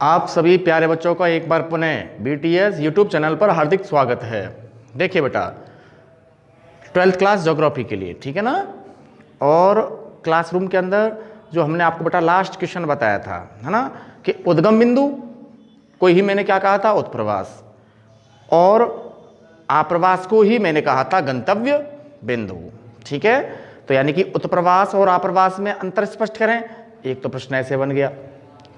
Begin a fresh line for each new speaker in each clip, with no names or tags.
आप सभी प्यारे बच्चों का एक बार पुनः BTS यूट्यूब चैनल पर हार्दिक स्वागत है। देखिए बेटा, 12th क्लास ज्योग्राफी के लिए, ठीक है ना। और क्लासरूम के अंदर जो हमने आपको बेटा लास्ट क्वेश्चन बताया था, है ना, कि उद्गम बिंदु को ही मैंने क्या कहा था, उत्प्रवास, और आप्रवास को ही मैंने कहा था गंतव्य बिंदु। ठीक है, तो यानी कि उत्प्रवास और आप्रवास में अंतर स्पष्ट करें। एक तो प्रश्न ऐसे बन गया,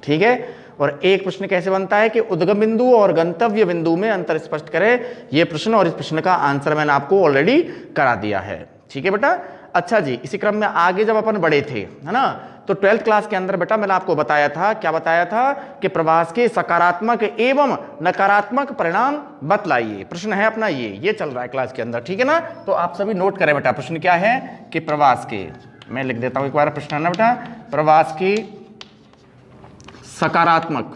ठीक है। और एक प्रश्न कैसे बनता है कि उद्गम बिंदु और गंतव्य बिंदु में अंतर स्पष्ट करें। यह प्रश्न और इस प्रश्न का आंसर मैंने आपको ऑलरेडी करा दिया है, ठीक है बेटा। अच्छा जी, इसी क्रम में आगे जब अपन बड़े थे, है ना, तो 12th क्लास के अंदर बेटा मैंने आपको बताया था, क्या बताया था, कि प्रवास के सकारात्मक एवं नकारात्मक परिणाम बतलाइए। प्रश्न है अपना ये चल रहा है क्लास के अंदर, ठीक है ना। तो आप सभी नोट करें बेटा, प्रश्न क्या है कि प्रवास के, मैं लिख देता हूं एक बार प्रश्न, है ना बेटा, प्रवास की सकारात्मक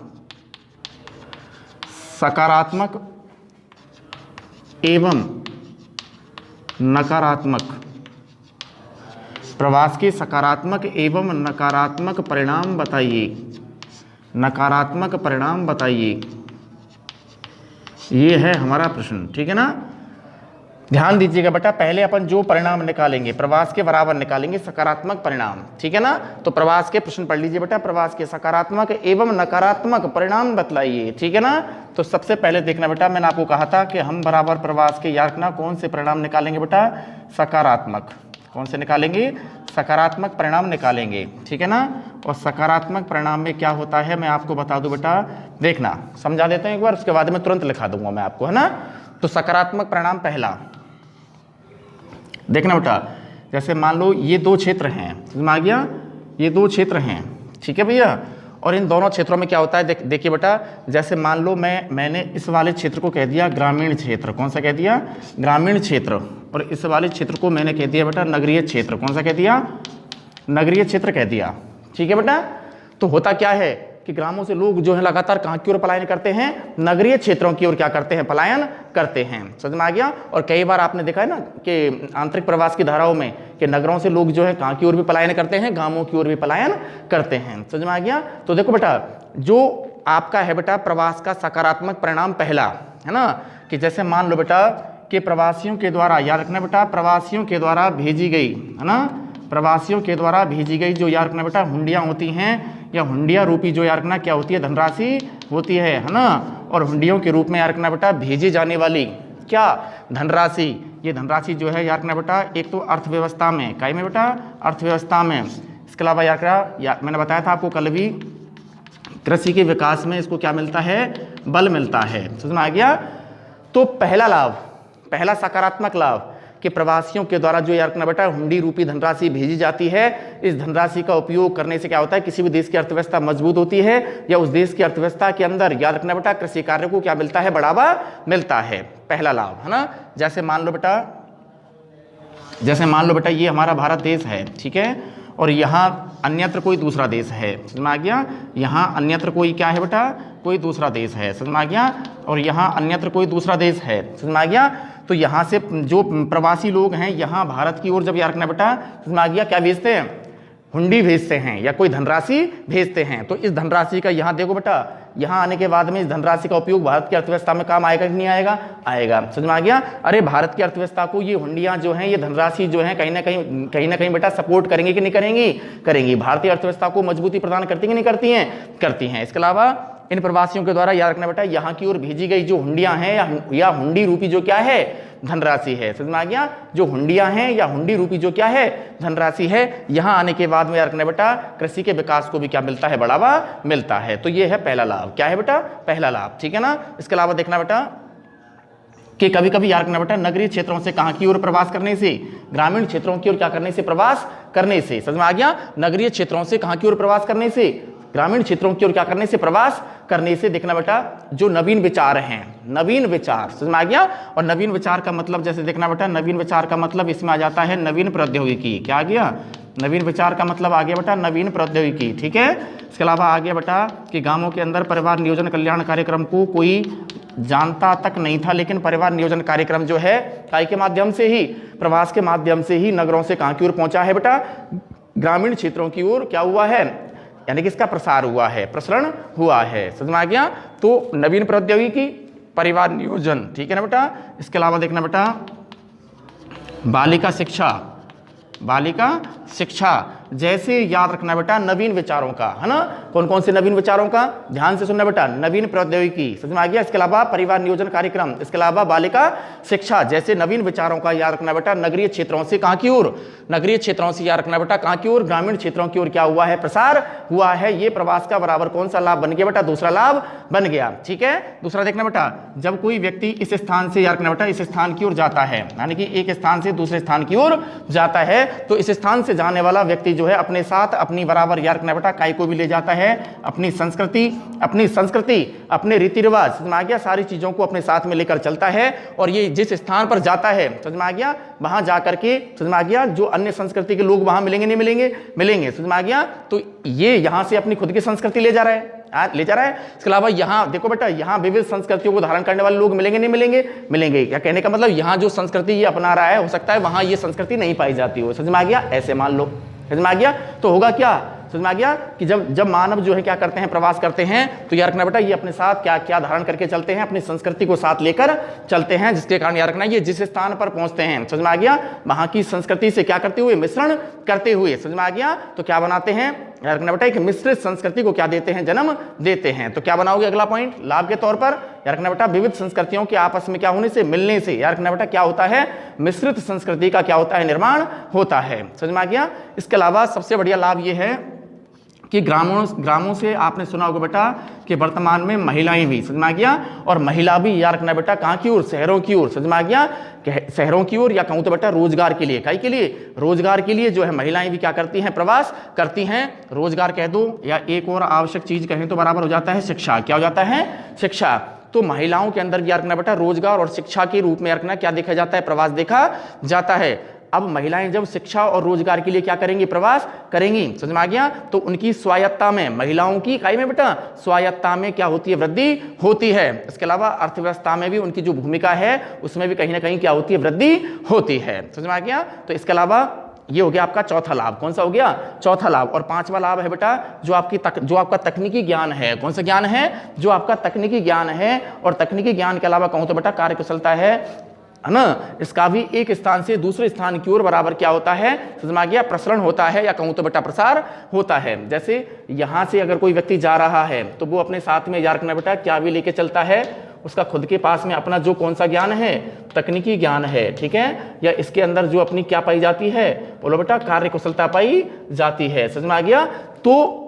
एवं नकारात्मक, प्रवास के सकारात्मक एवं नकारात्मक परिणाम बताइए। नकारात्मक परिणाम बताइए, ये है हमारा प्रश्न, ठीक है ना। ध्यान दीजिएगा बेटा, पहले अपन जो परिणाम निकालेंगे प्रवास के बराबर निकालेंगे सकारात्मक परिणाम, ठीक है ना। तो प्रवास के प्रश्न पढ़ लीजिए बेटा, प्रवास के सकारात्मक एवं नकारात्मक परिणाम बतलाइए, ठीक है ना। तो सबसे पहले देखना बेटा, मैंने आपको कहा था कि हम बराबर प्रवास के याद रखना कौन से परिणाम निकालेंगे बेटा, सकारात्मक। कौन से निकालेंगे, सकारात्मक परिणाम निकालेंगे, ठीक है ना। और सकारात्मक परिणाम में क्या होता है मैं आपको बता दूं बेटा, देखना समझा देते हैं एक बार, उसके बाद में तुरंत लिखा दूंगा मैं आपको, है ना। तो सकारात्मक परिणाम पहला देखना बेटा, जैसे मान लो ये दो क्षेत्र हैं, समझ आ गया, ये दो क्षेत्र हैं, ठीक है भैया। और इन दोनों क्षेत्रों में क्या होता है, देखिए बेटा, जैसे मान लो मैंने इस वाले क्षेत्र को कह दिया ग्रामीण क्षेत्र। कौन सा कह दिया, ग्रामीण क्षेत्र। और इस वाले क्षेत्र को मैंने कह दिया बेटा नगरीय क्षेत्र। कौन सा कह दिया, नगरीय क्षेत्र कह दिया, ठीक है बेटा। तो होता क्या है कि ग्रामों से लोग जो है लगातार कहाँ की ओर पलायन करते हैं, नगरीय क्षेत्रों की ओर क्या करते हैं, पलायन करते हैं। समझ में आ गया। और कई बार आपने देखा है ना कि आंतरिक प्रवास की धाराओं में कि नगरों से लोग जो है कहाँ की ओर भी पलायन करते हैं, गांवों की ओर भी पलायन करते हैं। समझ में आ गया। तो देखो बेटा, जो आपका है बेटा प्रवास का सकारात्मक परिणाम पहला, है ना, कि जैसे मान लो बेटा कि प्रवासियों के द्वारा, याद रखना बेटा, प्रवासियों के द्वारा भेजी गई, है ना, प्रवासियों के द्वारा भेजी गई जो याद रखना बेटा हुंडियाँ होती हैं, या हुंडिया रूपी जो याद रखना क्या होती है, धनराशि होती है ना। और हुंडियों के रूप में याद रखना बेटा भेजी जाने वाली क्या, धनराशि। ये धनराशि जो है याद रखना बेटा एक तो अर्थव्यवस्था में, काय में बेटा, अर्थव्यवस्था में। इसके अलावा याद रखना, मैंने बताया था आपको कल भी, कृषि के विकास में इसको क्या मिलता है, बल मिलता है। समझ में आ गया। तो पहला लाभ, पहला सकारात्मक लाभ कि प्रवासियों के द्वारा जो याद रखना बेटा हुंडी रूपी धनराशि भेजी जाती है, इस धनराशि का उपयोग करने से क्या होता है, किसी भी देश की अर्थव्यवस्था मजबूत होती है, या उस देश की अर्थव्यवस्था के अंदर याद रखना बेटा कृषि कार्य को क्या मिलता है, बढ़ावा मिलता है। पहला लाभ, है ना। जैसे मान लो बेटा ये हमारा भारत देश है, ठीक है, और यहाँ अन्यत्र कोई दूसरा देश है। समझ में आ गया। यहाँ अन्यत्र कोई क्या है बेटा, कोई दूसरा देश है। समझ में आ गया। और यहाँ अन्यत्र कोई दूसरा देश है। समझ में आ गया। तो यहाँ से जो प्रवासी लोग हैं यहाँ भारत की ओर जब याद रखना बेटा, समझ में आ गया, क्या भेजते हैं, हुंडी भेजते हैं या कोई धनराशि भेजते हैं। तो इस धनराशि का यहाँ देखो बेटा, यहाँ आने के बाद में इस धनराशि का उपयोग भारत की अर्थव्यवस्था में काम आएगा कि नहीं आएगा, आएगा। समझ में आ गया। अरे भारत की अर्थव्यवस्था को ये हुंडियाँ जो हैं, ये धनराशि जो है कहीं ना कहीं बेटा सपोर्ट करेंगे कि नहीं करेंगी, करेंगी। भारतीय अर्थव्यवस्था को मजबूती प्रदान करती कि नहीं करती हैं, करती हैं। इसके अलावा इन प्रवासियों के द्वारा याद रखना बेटा यहाँ की ओर भेजी गई जो हुंडियाँ हैं या हुंडी रूपी जो क्या है, धनराशि है। समझ में आ गया। जो हुंडियाँ हैं या हुंडी रूपी जो क्या है, धनराशि है, यहाँ आने के बाद में याद रखना बेटा कृषि के विकास को भी क्या मिलता है, बढ़ावा मिलता है। तो ये है पहला लाभ। क्या है बेटा, पहला लाभ, ठीक है ना। इसके अलावा देखना बेटा कि कभी कभी याद रखना बेटा नगरीय क्षेत्रों से कहाँ की ओर प्रवास करने से, ग्रामीण क्षेत्रों की ओर क्या करने से, प्रवास करने से। समझ में आ गया। नगरीय क्षेत्रों से कहाँ की ओर प्रवास करने से, ग्रामीण क्षेत्रों की ओर क्या करने से, प्रवास करने से। देखना बेटा जो नवीन विचार हैं, नवीन विचार, समझ में आ गया। और नवीन विचार का मतलब जैसे देखना बेटा, नवीन विचार का मतलब इसमें आ जाता है नवीन प्रौद्योगिकी। क्या आ गया, नवीन विचार का मतलब आ गया बेटा नवीन प्रौद्योगिकी, ठीक है। इसके अलावा आ गया बेटा कि गांवों के अंदर परिवार नियोजन कल्याण कार्यक्रम को कोई जानता तक नहीं था, लेकिन परिवार नियोजन कार्यक्रम जो है काय के माध्यम से ही, प्रवास के माध्यम से ही नगरों से कहाँ की ओर पहुंचा है बेटा, ग्रामीण क्षेत्रों की ओर क्या हुआ है, यानी कि इसका प्रसार हुआ है, प्रसरण हुआ है। समझ में आ गया। तो नवीन प्रौद्योगिकी, परिवार नियोजन, ठीक है ना बेटा। इसके अलावा देखना बेटा बालिका शिक्षा, बालिका शिक्षा जैसे याद रखना बेटा नवीन विचारों का, है ना। कौन कौन से नवीन विचारों का, ध्यान से सुनना बेटा। नवीन प्रौद्योगिकी, समझ में आ गया। इसके अलावा परिवार नियोजन कार्यक्रम, इसके अलावा बालिका शिक्षा जैसे नवीन विचारों का याद रखना बेटा। नगरीय क्षेत्रों से कहां की ओर, नगरीय क्षेत्रों से याद रखना बेटा कहां की ओर, ग्रामीण क्षेत्रों की ओर क्या हुआ है, प्रसार हुआ है। ये प्रवास का बराबर कौन सा लाभ बन गया बेटा, दूसरा लाभ बन गया। ठीक है। दूसरा देखना बेटा, जब कोई व्यक्ति इस स्थान से याद रखना बेटा इस स्थान की ओर जाता है, यानी कि एक स्थान से दूसरे स्थान की ओर जाता है, तो इस स्थान से जाने वाला व्यक्ति जो है अपने साथ अपनी बराबर याद रखना बेटा काय को भी ले जाता है, अपनी संस्कृति, अपने रीति रिवाज, समझ में आ गया, सारी चीजों को अपने साथ में लेकर चलता है। और ये जिस स्थान पर जाता है, समझ में आ गया, वहां जाकर के, समझ में आ गया, जो अन्य संस्कृति के लोग वहां मिलेंगे नहीं मिलेंगे, मिलेंगे, समझ में आ गया। तो ये यहां से अपनी खुद की संस्कृति ले जा रहा है, इसके अलावा यहाँ देखो बेटा, यहाँ विविध संस्कृतियों को धारण करने वाले लोग मिलेंगे नहीं मिलेंगे, मिलेंगे। क्या कहने का मतलब, यहाँ जो संस्कृति ये अपना रहा है, हो सकता है वहां ये संस्कृति नहीं पाई जाती हो। समझ में आ गया, ऐसे मान लो, समझ में आ गया। तो होगा क्या, समझ में आ गया कि जब मानव जो है क्या करते हैं, प्रवास करते हैं, तो याद रखना बेटा ये अपने साथ क्या क्या धारण करके चलते हैं, अपनी संस्कृति को साथ लेकर चलते हैं, जिसके कारण याद रखना ये जिस स्थान पर पहुंचते हैं, समझ में आ गया, वहां की संस्कृति से क्या करते हुए, मिश्रण करते हुए, समझ में आ गया, तो क्या बनाते हैं, याद रखना बेटा एक मिश्रित संस्कृति को क्या देते हैं, जन्म देते हैं। तो क्या बनाओगे अगला पॉइंट, लाभ के तौर पर याद रखना बेटा विविध संस्कृतियों के आपस में क्या होने से, मिलने से, याद रखना बेटा क्या होता है, मिश्रित संस्कृति का क्या होता है, निर्माण होता है। समझ में आ गया। इसके अलावा सबसे बढ़िया लाभ ये है कि ग्रामों से आपने सुना होगा बेटा कि वर्तमान में महिलाएं भी, समझ में आ गया, और महिला भी याद रखना बेटा कहाँ की ओर, शहरों की ओर, समझ में आ गया, शहरों की ओर, या कहूँ तो बेटा रोजगार के लिए, काई के लिए, रोजगार के लिए जो है महिलाएं भी क्या करती हैं, प्रवास करती हैं। रोजगार कह दो या एक और आवश्यक चीज कहें तो बराबर हो जाता है शिक्षा। क्या हो जाता है, शिक्षा। तो महिलाओं के अंदर भी याद रखना बेटा रोजगार और शिक्षा के रूप में याद रखना क्या देखा जाता है, प्रवास देखा जाता है। अब महिलाएं जब शिक्षा और रोजगार के लिए क्या करेंगी, प्रवास करेंगी, समझ में आ गया, तो उनकी स्वायत्ता में, महिलाओं की काई में बेटा स्वायत्ता में क्या होती है, वृद्धि होती है। इसके अलावा अर्थव्यवस्था में भी उनकी जो भूमिका है उसमें भी कहीं ना कहीं क्या होती है, वृद्धि होती है। समझ में आ गया। तो इसके अलावा ये हो गया आपका चौथा लाभ। कौन सा हो गया, चौथा लाभ। और पांचवा लाभ है बेटा जो आपका तकनीकी ज्ञान है। कौन सा ज्ञान है, जो आपका तकनीकी ज्ञान है। और तकनीकी ज्ञान के अलावा कहूं तो बेटा कार्यकुशलता है ना, इसका भी एक स्थान से दूसरे स्थान की ओर बराबर क्या होता है, समझ में आ गया, प्रसरण होता है, या कहूं तो बेटा प्रसार होता है। जैसे यहां से अगर कोई व्यक्ति जा रहा है तो वो अपने साथ में याद रखना बेटा क्या भी लेके चलता है, उसका खुद के पास में अपना जो कौन सा ज्ञान है, तकनीकी ज्ञान है, ठीक है, या इसके अंदर जो अपनी क्या पाई जाती है, बोलो बेटा कार्यकुशलता पाई जाती है। समझ में आ गया। तो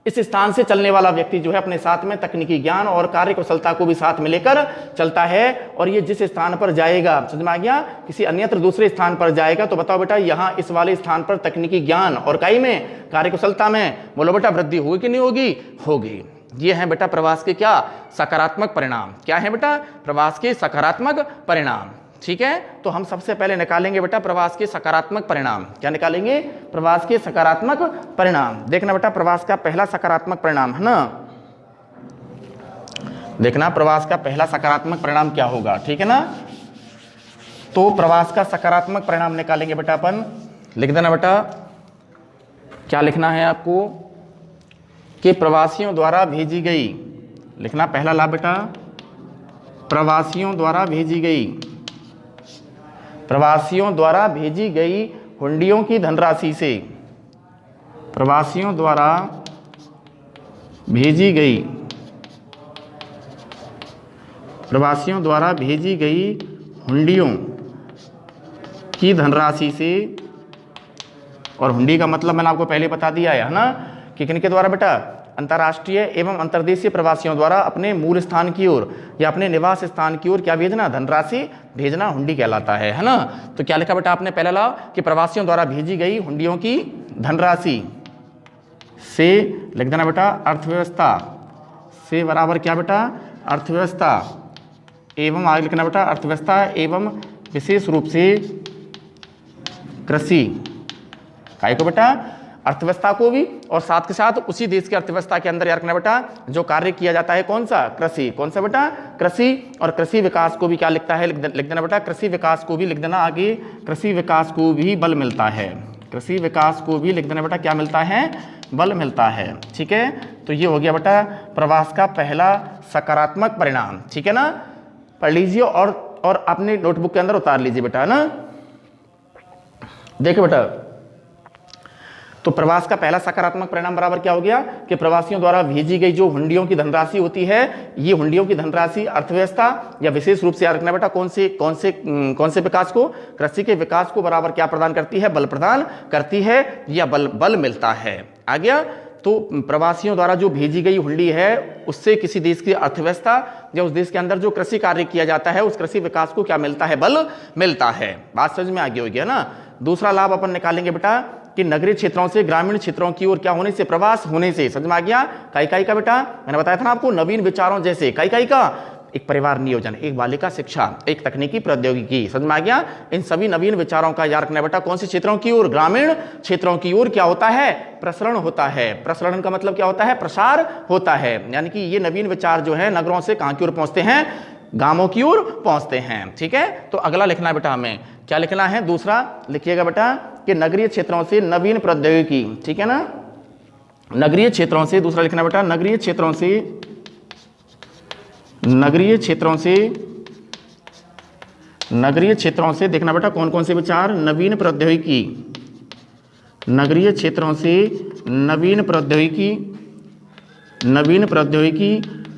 इस स्थान से चलने वाला व्यक्ति जो है अपने साथ में तकनीकी ज्ञान और कार्यकुशलता को भी साथ में लेकर चलता है। और ये जिस स्थान पर जाएगा, समझ में आ गया, किसी अन्यत्र दूसरे स्थान पर जाएगा, तो बताओ बेटा यहाँ इस वाले स्थान पर तकनीकी ज्ञान और काई में, कार्यकुशलता में, बोलो बेटा वृद्धि होगी कि नहीं होगी, होगी। ये है बेटा प्रवास के क्या सकारात्मक परिणाम। क्या है बेटा, प्रवास के सकारात्मक परिणाम। ठीक है। तो हम सबसे पहले निकालेंगे बेटा प्रवास के सकारात्मक परिणाम। क्या निकालेंगे, प्रवास के सकारात्मक परिणाम। देखना बेटा प्रवास का पहला सकारात्मक परिणाम है ना, देखना प्रवास का पहला सकारात्मक परिणाम क्या होगा, ठीक है ना। तो प्रवास का सकारात्मक परिणाम निकालेंगे बेटा अपन, लिख देना बेटा, क्या लिखना है आपको, कि प्रवासियों द्वारा भेजी गई, लिखना पहला लाभ बेटा, प्रवासियों द्वारा भेजी गई, प्रवासियों द्वारा भेजी गई हुंडियों की धनराशि से, प्रवासियों द्वारा भेजी गई, प्रवासियों द्वारा भेजी गई हुंडियों की धनराशि से। और हुंडी का मतलब मैंने आपको पहले बता दिया है ना, कि किनके द्वारा बेटा, अंतर्राष्ट्रीय एवं अंतर्देशीय प्रवासियों द्वारा अपने मूल स्थान की ओर या अपने निवास स्थान की ओर क्या भेजना, धनराशि भेजना हुंडी कहलाता है ना। तो क्या लिखा बेटा आपने पहला लाभ, कि प्रवासियों द्वारा भेजी गई हुंडियों की धनराशि से, लिख देना बेटा अर्थव्यवस्था से बराबर क्या बेटा, अर्थव्यवस्था एवं, आगे लिखना बेटा अर्थव्यवस्था एवं विशेष रूप से कृषि, काय को बेटा, अर्थव्यवस्था को भी, और साथ के साथ उसी देश की अर्थव्यवस्था के अंदर याद रखना बेटा जो कार्य किया जाता है कौन सा, कृषि। कौन सा बेटा, कृषि। और कृषि विकास को भी क्या लिखता है, लिख देना बेटा कृषि विकास को भी, लिख देना आगे, कृषि विकास को भी बल मिलता है, कृषि विकास को भी लिख देना बेटा क्या मिलता है, बल मिलता है। ठीक है, तो ये हो गया बेटा प्रवास का पहला सकारात्मक परिणाम। ठीक है ना, पढ़ लीजिए और अपने नोटबुक के अंदर उतार लीजिए बेटा, है ना। देखो बेटा, तो प्रवास का पहला सकारात्मक परिणाम बराबर क्या हो गया कि प्रवासियों द्वारा भेजी गई जो हुंडियों की धनराशि होती है, ये हुंडियों की धनराशि अर्थव्यवस्था या विशेष रूप से याद रखना बेटा कौन से विकास को, कृषि के विकास को बराबर क्या प्रदान करती है, बल प्रदान करती है या बल मिलता है। आ गया। तो प्रवासियों द्वारा जो भेजी गई हुंडी है उससे किसी देश की अर्थव्यवस्था या उस देश के अंदर जो कृषि कार्य किया जाता है उस कृषि विकास को क्या मिलता है, बल मिलता है। बात समझ में आगे हो गया ना। दूसरा लाभ अपन निकालेंगे बेटा कि नगरीय क्षेत्रों से ग्रामीण क्षेत्रों की ओर क्या होने से, प्रवास होने से। समझ में आ गया। काई का बेटा मैंने बताया था ना आपको, नवीन विचारों जैसे काई का एक परिवार नियोजन, एक बालिका शिक्षा, एक तकनीकी प्रौद्योगिकी। समझ में आ गया। इन सभी नवीन विचारों का याद रखना बेटा कौन से क्षेत्रों की ओर, ग्रामीण क्षेत्रों की ओर क्या होता है, प्रसरण होता है। प्रसरण का मतलब क्या होता है, प्रसार होता है। यानी कि ये नवीन विचार जो है नगरों से कहां की ओर पहुंचते हैं, गांवों की ओर पहुंचते हैं। ठीक है, तो अगला लिखना है बेटा हमें, क्या लिखना है, दूसरा लिखिएगा बेटा कि नगरीय क्षेत्रों से नवीन प्रौद्योगिकी। ठीक है ना, नगरीय क्षेत्रों से, दूसरा लिखना बेटा नगरीय क्षेत्रों से देखना बेटा कौन कौन से विचार, नवीन प्रौद्योगिकी, नगरीय क्षेत्रों से नवीन प्रौद्योगिकी,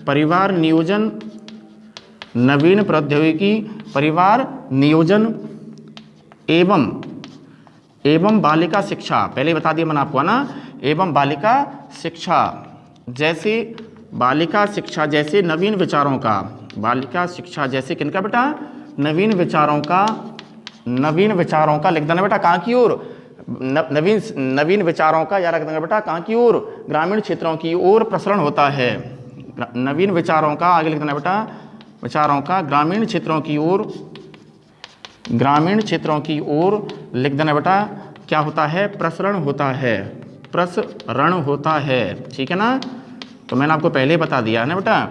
परिवार नियोजन, नवीन प्रौद्योगिकी, परिवार नियोजन एवं बालिका शिक्षा। पहले बता दिया मैंने आपको, है ना, एवं बालिका शिक्षा जैसे नवीन विचारों का, बालिका शिक्षा जैसे किनका बेटा, नवीन विचारों का लिख देना बेटा कहाँ की ओर, नवीन विचारों का याद रख देना बेटा कहाँ की ओर, ग्रामीण क्षेत्रों की ओर प्रसरण होता है। नवीन विचारों का आगे लिख देना बेटा, विचारों का ग्रामीण क्षेत्रों की ओर लिख देना बेटा क्या होता है, प्रसरण होता है। ठीक है ना, तो मैंने आपको पहले बता दिया है ना बेटा।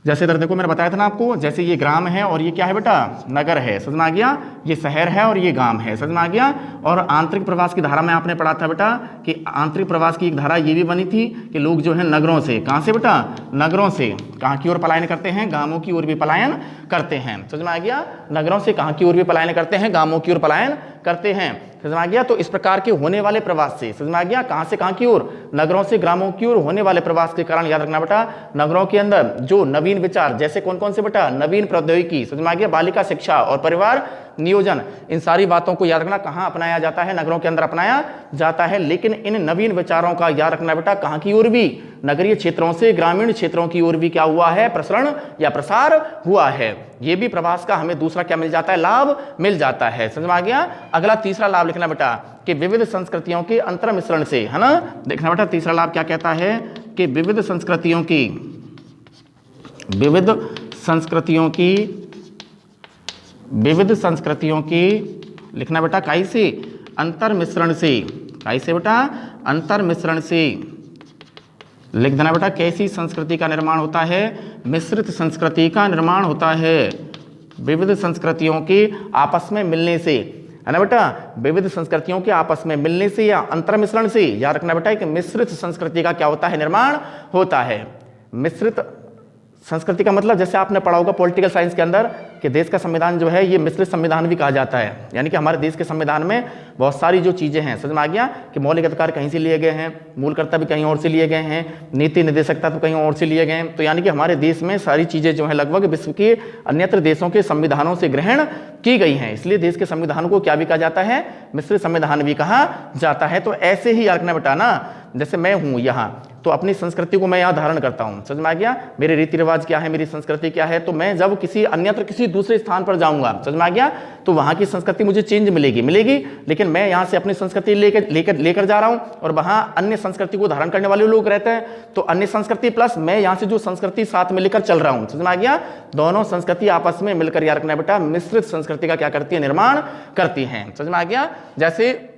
जैसे इधर देखो मैंने बताया था ना आपको, जैसे ये ग्राम है और ये क्या है बेटा, नगर है। समझ में आ गया। ये शहर है और ये गांव है। समझ में आ गया। और आंतरिक प्रवास की धारा में आपने पढ़ा था बेटा कि आंतरिक प्रवास की एक धारा ये भी बनी थी कि लोग जो है नगरों से, कहाँ से बेटा, नगरों से कहाँ की ओर पलायन करते हैं, गांवों की ओर भी पलायन करते हैं। समझ में आ गया। नगरों से कहाँ की ओर भी पलायन करते हैं, गांवों की ओर पलायन करते हैं। समझ में आ गया। तो इस प्रकार के होने वाले प्रवास से, समझ में आ गया, कहां से कहां की ओर, नगरों से ग्रामों की ओर होने वाले प्रवास के कारण याद रखना बेटा नगरों के अंदर जो नवीन विचार, जैसे कौन कौन से बेटा, नवीन प्रौद्योगिकी, समझ में आ गया, बालिका शिक्षा और परिवार नियोजन, इन सारी बातों को याद रखना कहां अपनाया जाता है, नगरों के अंदर अपनाया जाता है। लेकिन इन नवीन विचारों का याद रखना बेटा कहां की ओर भी, नगरीय क्षेत्रों से ग्रामीण क्षेत्रों की ओर भी क्या हुआ है, प्रसरण या प्रसार हुआ है। ये भी प्रवास का हमें दूसरा क्या मिल जाता है, लाभ मिल जाता है। समझ में आ गया। अगला तीसरा लाभ लिखना बेटा कि विविध संस्कृतियों के अंतर मिश्रण से, है ना, देखना बेटा तीसरा लाभ क्या कहता है कि विविध संस्कृतियों की लिखना बेटा काई से, अंतर मिश्रण से, काई से बेटा, अंतर मिश्रण से लिख देना बेटा कैसी संस्कृति का निर्माण होता है, मिश्रित संस्कृति का निर्माण होता है। विविध संस्कृतियों के आपस में मिलने से, है ना बेटा, विविध संस्कृतियों के आपस में मिलने से या अंतर मिश्रण से याद रखना बेटा कि मिश्रित संस्कृति का क्या होता है, निर्माण होता है। मिश्रित संस्कृति का मतलब जैसे आपने पढ़ा होगा पॉलिटिकल साइंस के अंदर कि देश का संविधान जो है ये मिश्रित संविधान भी कहा जाता है। यानी कि हमारे देश के संविधान में बहुत सारी जो चीज़ें हैं, समझ में आ गया, कि मौलिक अधिकार कहीं से लिए गए हैं, मूल कर्तव्य भी कहीं और से लिए गए हैं, नीति निर्देशकता तो कहीं और से लिए गए हैं। तो यानी कि हमारे देश में सारी चीज़ें जो है लगभग विश्व के अन्यत्र देशों के संविधानों से ग्रहण की गई हैं। इसलिए देश के संविधान को क्या भी कहा जाता है, मिश्रित संविधान भी कहा जाता है। तो ऐसे ही याद रखना बेटा ना, जैसे मैं हूँ यहाँ तो अपनी संस्कृति को मैं यहाँ धारण करता हूँ, समझ में आ गया, मेरे रीति रिवाज क्या है, मेरी संस्कृति क्या है। तो मैं जब किसी अन्यत्र किसी दूसरे स्थान पर जाऊंगा, समझ में आ गया, तो वहाँ की संस्कृति मुझे चेंज मिलेगी, लेकिन मैं यहाँ से अपनी संस्कृति लेकर जा रहा हूँ और वहाँ अन्य संस्कृति को धारण करने वाले लोग रहते हैं। तो अन्य संस्कृति प्लस मैं यहाँ से जो संस्कृति साथ में लेकर चल रहा हूँ, समझ में आ गया, दोनों संस्कृति आपस में मिलकर याद रखना बेटा मिश्रित संस्कृति का क्या करती है, निर्माण करती है। समझ में आ गया। जैसे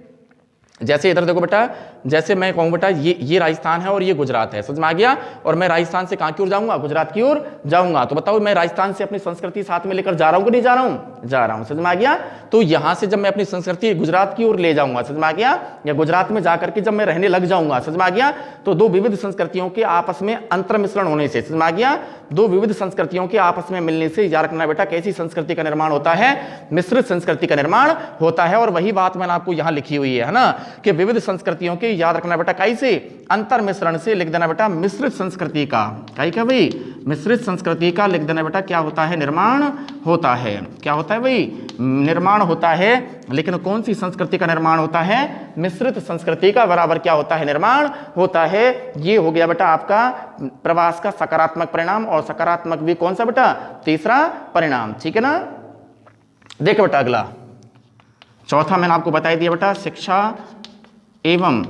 जैसे इधर देखो बेटा, जैसे मैं कहूँ बेटा ये राजस्थान है और ये गुजरात है, समझ में आ गया। और मैं राजस्थान से कहाँ की ओर जाऊंगा, गुजरात की ओर जाऊंगा। तो बताओ मैं राजस्थान से अपनी संस्कृति साथ में लेकर जा रहा हूँ कि नहीं जा रहा हूँ, जा रहा हूँ, समझ में आ गया। तो यहाँ से जब मैं अपनी संस्कृति गुजरात की ओर ले जाऊंगा, समझ में आ गया, या गुजरात में जाकर के जब मैं रहने लग जाऊंगा, समझ में आ गया, तो दो विविध संस्कृतियों के आपस में अंतर मिश्रण होने से, समझ में आ गया, दो विविध संस्कृतियों के आपस में मिलने से याद रखना बेटा कैसी संस्कृति का निर्माण होता है, मिश्रित संस्कृति का निर्माण होता है। और वही बात मैंने आपको यहाँ लिखी हुई है ना, कि विविध संस्कृतियों के याद रखना बेटा कैसे अंतर मिश्रण से लिख देना बेटा मिश्रित संस्कृति का, क्या भाई, मिश्रित संस्कृति का लिख देना बेटा क्या होता है, निर्माण होता है। क्या होता है भाई, निर्माण होता है। लेकिन कौन सी संस्कृति का निर्माण होता है, मिश्रित संस्कृति का बराबर क्या होता है, निर्माण होता है। ये हो गया बेटा आपका प्रवास का सकारात्मक परिणाम, और सकारात्मक भी कौन सा बेटा, तीसरा परिणाम, ठीक है ना। देखो बेटा अगला चौथा मैंने आपको बता दिया बेटा, शिक्षा एवं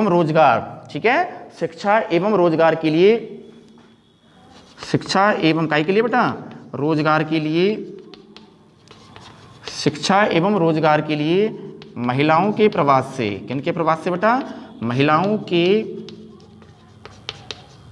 रोजगार, ठीक है, शिक्षा एवं रोजगार के लिए, शिक्षा एवं काय के लिए बेटा, रोजगार के लिए, शिक्षा एवं रोजगार के लिए महिलाओं के प्रवास से, किनके प्रवास से बेटा, महिलाओं के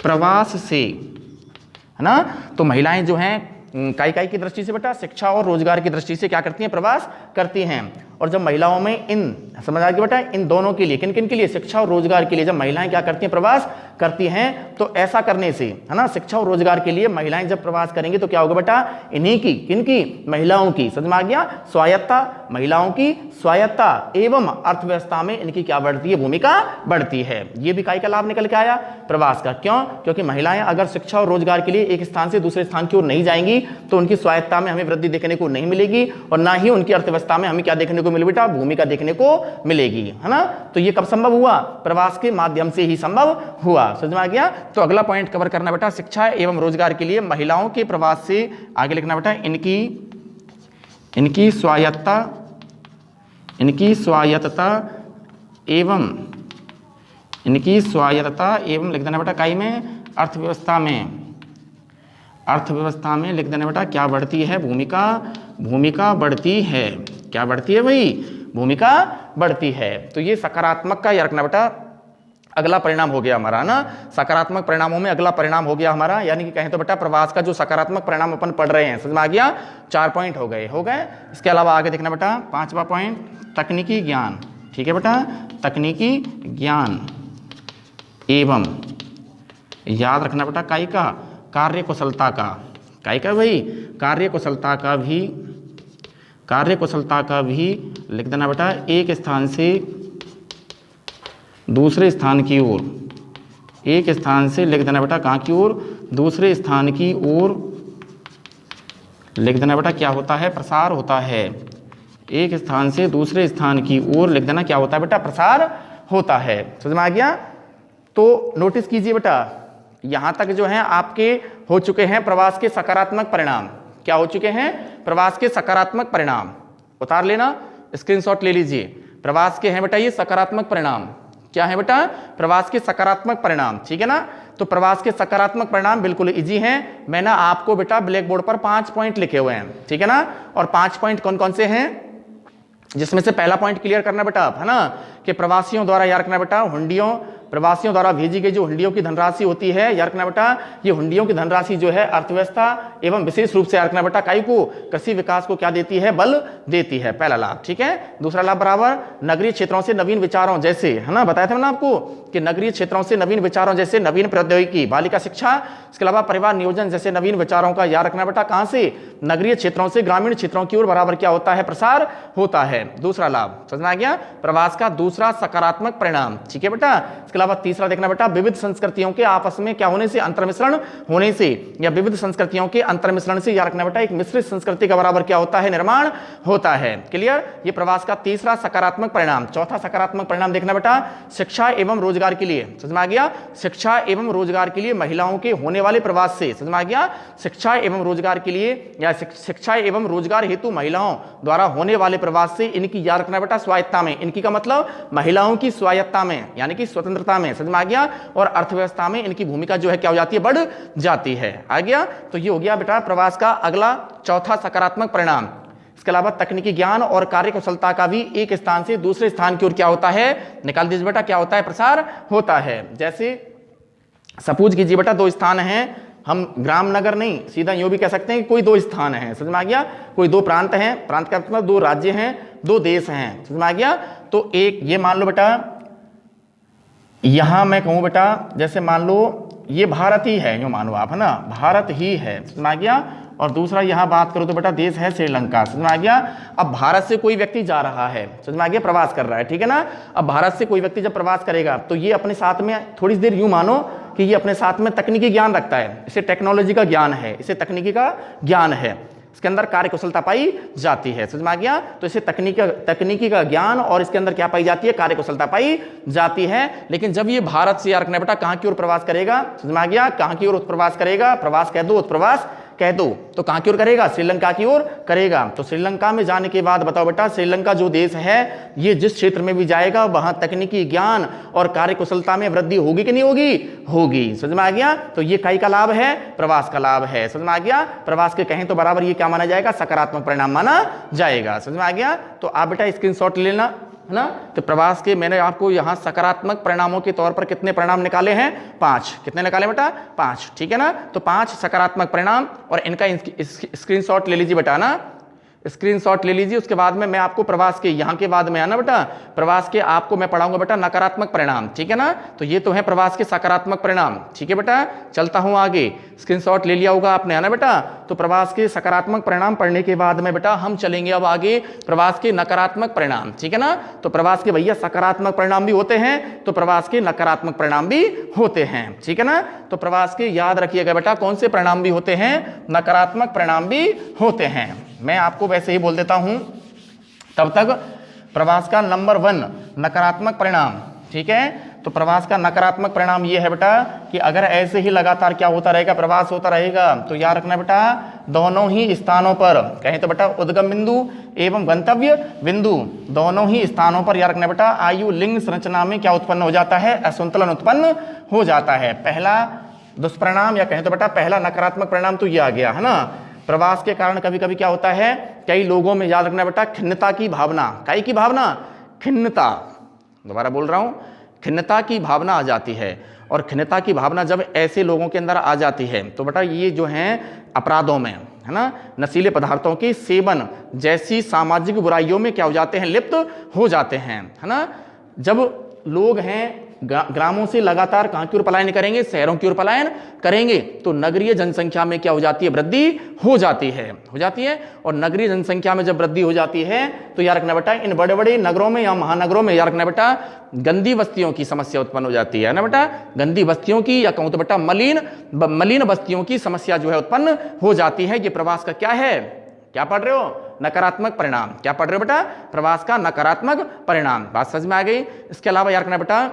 प्रवास से, है ना। तो महिलाएं जो हैं काय की दृष्टि से बेटा, शिक्षा और रोजगार की दृष्टि से क्या करती हैं, प्रवास करती हैं। और जब महिलाओं में इन, समझ आ गया बेटा, इन दोनों के लिए, किन किन के लिए, शिक्षा और रोजगार के लिए जब महिलाएं क्या करती हैं, प्रवास करती हैं, तो ऐसा करने से, है ना, शिक्षा और रोजगार के लिए महिलाएं जब प्रवास करेंगे तो क्या होगा बेटा, इन्हीं की, किनकी, महिलाओं की, समझ में आ गया, स्वायत्ता, महिलाओं की स्वायत्ता एवं अर्थव्यवस्था में इनकी क्या बढ़ती है, भूमिका बढ़ती है। ये भी काय का लाभ निकल के आया, प्रवास का। क्यों, क्योंकि महिलाएं अगर शिक्षा और रोजगार के लिए एक स्थान से दूसरे स्थान की ओर नहीं जाएंगी तो उनकी स्वायत्ता में हमें वृद्धि देखने को नहीं मिलेगी, और ना ही उनकी अर्थव्यवस्था में हमें क्या देखने को मिले बेटा, भूमिका देखने को मिलेगी, है ना। तो ये कब संभव हुआ, प्रवास के माध्यम से ही संभव हुआ, समझ में आ गया। तो अगला पॉइंट कवर करना बेटा, शिक्षा एवं रोजगार के लिए महिलाओं के प्रवास से, आगे लिखना बेटा, इनकी स्वायत्ता, इनकी स्वायत्ता एवं, इनकी स्वायत्ता एवं लिख देना बेटा काई में, अर्थव्यवस्था में, अर्थव्यवस्था में लिख देना बेटा क्या बढ़ती है, भूमिका, भूमिका बढ़ती है। क्या बढ़ती है भाई, भूमिका बढ़ती है। तो ये सकारात्मक का याद रखना बेटा अगला परिणाम हो गया हमारा ना, सकारात्मक परिणामों में अगला परिणाम हो गया हमारा, यानी कि कहें तो बेटा प्रवास का जो सकारात्मक परिणाम अपन पढ़ रहे हैं, समझ में आ गया, 4 पॉइंट हो गए। इसके अलावा आगे देखना बेटा 5वां पॉइंट, तकनीकी ज्ञान, ठीक है बेटा, तकनीकी ज्ञान एवं याद रखना बेटा काई का, कार्य कुशलता का, काई का भाई, कार्य कुशलता का भी, कार्य कुशलता का भी लिख देना बेटा, एक स्थान से दूसरे स्थान की ओर, एक स्थान से लिख देना बेटा कहाँ की ओर, दूसरे स्थान की ओर लिख देना बेटा क्या होता है, प्रसार होता है। एक स्थान से दूसरे स्थान की ओर लिख देना क्या होता है बेटा, प्रसार होता है। समझ में आ गया। तो नोटिस कीजिए बेटा, यहाँ तक जो है आपके हो चुके हैं प्रवास के सकारात्मक परिणाम। क्या हो चुके हैं, प्रवास के सकारात्मक परिणाम। उतार लेना, स्क्रीनशॉट ले लीजिए। प्रवास के हैं बेटा ये सकारात्मक परिणाम। क्या है बेटा, प्रवास के सकारात्मक परिणाम, ठीक है ना। तो प्रवास के सकारात्मक परिणाम बिल्कुल इजी हैं। मैंने आपको बेटा ब्लैक बोर्ड पर 5 पॉइंट लिखे हुए हैं, ठीक है ना। और 5 पॉइंट कौन कौन से हैं, जिसमें से पहला पॉइंट क्लियर करना बेटा आप, है ना, कि प्रवासियों द्वारा याद रखना बेटा हुंडियों, प्रवासियों द्वारा भेजी गई जो हुंडियों की धनराशि होती है, याद रखना बेटा ये हुंडियों की धनराशि जो है अर्थव्यवस्था एवं विशेष रूप से याद रखना बेटा काई को, कृषि विकास को क्या देती है, बल देती है। पहला लाभ, ठीक है। दूसरा लाभ बराबर नगरीय क्षेत्रों से नवीन विचारों जैसे, है ना, बताया था ना आपको कि नगरीय क्षेत्रों से नवीन विचारों जैसे नवीन प्रौद्योगिकी, बालिका शिक्षा, इसके अलावा परिवार नियोजन जैसे नवीन विचारों का याद रखना बेटा कहां से, नगरीय क्षेत्रों से ग्रामीण क्षेत्रों की ओर बराबर क्या होता है, प्रसार होता है। दूसरा लाभ समझ में आ गया, प्रवास का दूसरा सकारात्मक परिणाम, ठीक है बेटा। इसके अलावा तीसरा देखना बेटा विविध संस्कृतियों के आपस में क्या होने से, अंतर्मिश्रण होने से, या विविध संस्कृतियों के अंतर्मिश्रण से याद रखना बेटा एक मिश्रित संस्कृति का बराबर क्या होता है, निर्माण होता है। क्लियर, ये प्रवास का तीसरा सकारात्मक परिणाम। चौथा सकारात्मक परिणाम देखना बेटा शिक्षा एवं रोजगार के लिए, समझ में आ गया, शिक्षा एवं रोजगार के लिए महिलाओं के होने वाले प्रवास से, समझ में आ गया, शिक्षा एवं रोजगार के लिए या शिक्षा एवं रोजगार हेतु महिलाओं द्वारा होने वाले प्रवास से इनकी याद रखना बेटा स्वायत्ता में, इनकी का मतलब महिलाओं की स्वायत्ता में यानी कि स्वतंत्रता में, समझ में आ गया, और अर्थव्यवस्था में इनकी भूमिका जो है क्या हो जाती है, बढ़ जाती है। आ गया। तो ये हो गया बेटा प्रवास का अगला चौथा सकारात्मक परिणाम। इसके अलावा तकनीकी ज्ञान और कार्यकुशलता का भी एक स्थान से दूसरे स्थान की ओर क्या होता है, निकाल दीजिए बेटा, क्या होता है, प्रसार होता है। जैसे सपोज कीजिए बेटा दो स्थान हैं, हम ग्राम नगर नहीं, सीधा यूं भी कह सकते हैं कि कोई दो स्थान है, समझ में आ गया, कोई दो प्रांत हैं, प्रांत का मतलब दो राज्य हैं, दो देश हैं, समझ में आ गया। तो एक ये मान लो बेटा, यहां मैं कहूं बेटा, जैसे मान लो ये भारत ही है, यूं मानो आप, है ना, भारत ही है, समझ में आ गया। और दूसरा यहां बात करो तो बेटा देश है श्रीलंका, समझ में आ गया। अब भारत से कोई व्यक्ति जा रहा है, समझ में आ गया, प्रवास कर रहा है, ठीक है ना। अब भारत से कोई व्यक्ति जब प्रवास करेगा तो ये अपने साथ में थोड़ी देर यूं मानो कि ये अपने साथ में तकनीकी ज्ञान रखता है, इसे टेक्नोलॉजी का ज्ञान है, इसे तकनीकी का ज्ञान है, इसके अंदर कार्यकुशलता पाई जाती है, समझ में आ गया। तो इसे तकनीकी का ज्ञान और इसके अंदर क्या पाई जाती है, कार्यकुशलता पाई जाती है। लेकिन जब ये भारत से यार बेटा कहां की ओर प्रवास करेगा, समझ में आ गया, कहां की ओर प्रवास करेगा, प्रवास कह दो, उत्प्रवास कह दो, तो कहां की ओर करेगा, श्रीलंका की ओर करेगा। तो श्रीलंका में जाने के बाद बताओ बेटा, श्रीलंका जो देश है ये जिस क्षेत्र में भी जाएगा वहां तकनीकी ज्ञान और कार्यकुशलता में वृद्धि होगी कि नहीं होगी, होगी, समझ में आ गया। तो ये कई का लाभ है, प्रवास का लाभ है, समझ में आ गया। प्रवास के कहें तो बराबर ये क्या माना जाएगा, सकारात्मक परिणाम माना जाएगा, समझ में आ गया। तो आप बेटा स्क्रीनशॉट लेना, है ना। तो प्रवास के मैंने आपको यहां सकारात्मक परिणामों के तौर पर कितने परिणाम निकाले हैं, 5, कितने निकाले बेटा, 5, ठीक है ना। तो 5 सकारात्मक परिणाम, और इनका स्क्रीनशॉट ले लीजिए बेटा ना, स्क्रीनशॉट ले लीजिए। उसके बाद में मैं आपको प्रवास के यहां के बाद में आना बेटा, प्रवास के आपको मैं पढ़ाऊंगा बेटा नकारात्मक परिणाम, ठीक है ना। तो ये तो है प्रवास के सकारात्मक परिणाम, ठीक है बेटा। चलता हूं आगे, स्क्रीनशॉट ले लिया होगा आपने, है ना बेटा। तो प्रवास के सकारात्मक परिणाम पढ़ने के बाद में बेटा हम चलेंगे अब आगे प्रवास के नकारात्मक परिणाम, ठीक है ना। तो प्रवास के भैया सकारात्मक परिणाम भी होते हैं, तो प्रवास के नकारात्मक परिणाम भी होते हैं, ठीक है ना। तो प्रवास के याद रखिएगा बेटा कौन से परिणाम भी होते हैं, नकारात्मक परिणाम भी होते हैं। मैं आपको वैसे ही बोल देता हूं, तब तक प्रवास का नंबर 1 नकारात्मक परिणाम, ठीक है। तो प्रवास का नकारात्मक परिणाम ये है बेटा कि अगर ऐसे ही लगातार क्या होता रहेगा, प्रवास होता रहेगा, तो याद रखना बेटा दोनों ही स्थानों पर, कहें तो बेटा उद्गम बिंदु एवं गंतव्य बिंदु, दोनों ही स्थानों पर याद रखना बेटा आयु लिंग संरचना में क्या उत्पन्न हो जाता है, असंतुलन उत्पन्न हो जाता है। पहला दुष्परिणाम या कहें तो बेटा पहला नकारात्मक परिणाम तो ये आ गया, है ना। प्रवास के कारण कभी कभी क्या होता है, कई लोगों में याद रखना बेटा खिन्नता की भावना, कई की भावना, खिन्नता, दोबारा बोल रहा हूं, खिन्नता की भावना आ जाती है। और खिन्नता की भावना जब ऐसे लोगों के अंदर आ जाती है तो बेटा ये जो है अपराधों में, है ना, नशीले पदार्थों के सेवन जैसी सामाजिक बुराइयों में क्या हो जाते हैं, लिप्त हो जाते हैं, है ना। जब लोग हैं ग्रामों से लगातार कहां की ओर पलायन करेंगे, शहरों की ओर पलायन करेंगे, तो नगरीय जनसंख्या में क्या हो जाती है, वृद्धि हो जाती है, हो जाती है। और नगरीय जनसंख्या में जब वृद्धि हो जाती है तो याद रखना बेटा इन बड़े बड़े नगरों में या महानगरों में याद रखना बेटा गंदी बस्तियों की समस्या उत्पन्न हो जाती है ना बेटा, गंदी बस्तियों की या कहूं तो बेटा मलिन बस्तियों की समस्या जो है उत्पन्न हो जाती है। ये प्रवास का क्या है, क्या पढ़ रहे हो, नकारात्मक परिणाम। क्या पढ़ रहे हो बेटा, प्रवास का नकारात्मक परिणाम। बात समझ में आ गई। इसके अलावा याद रखना बेटा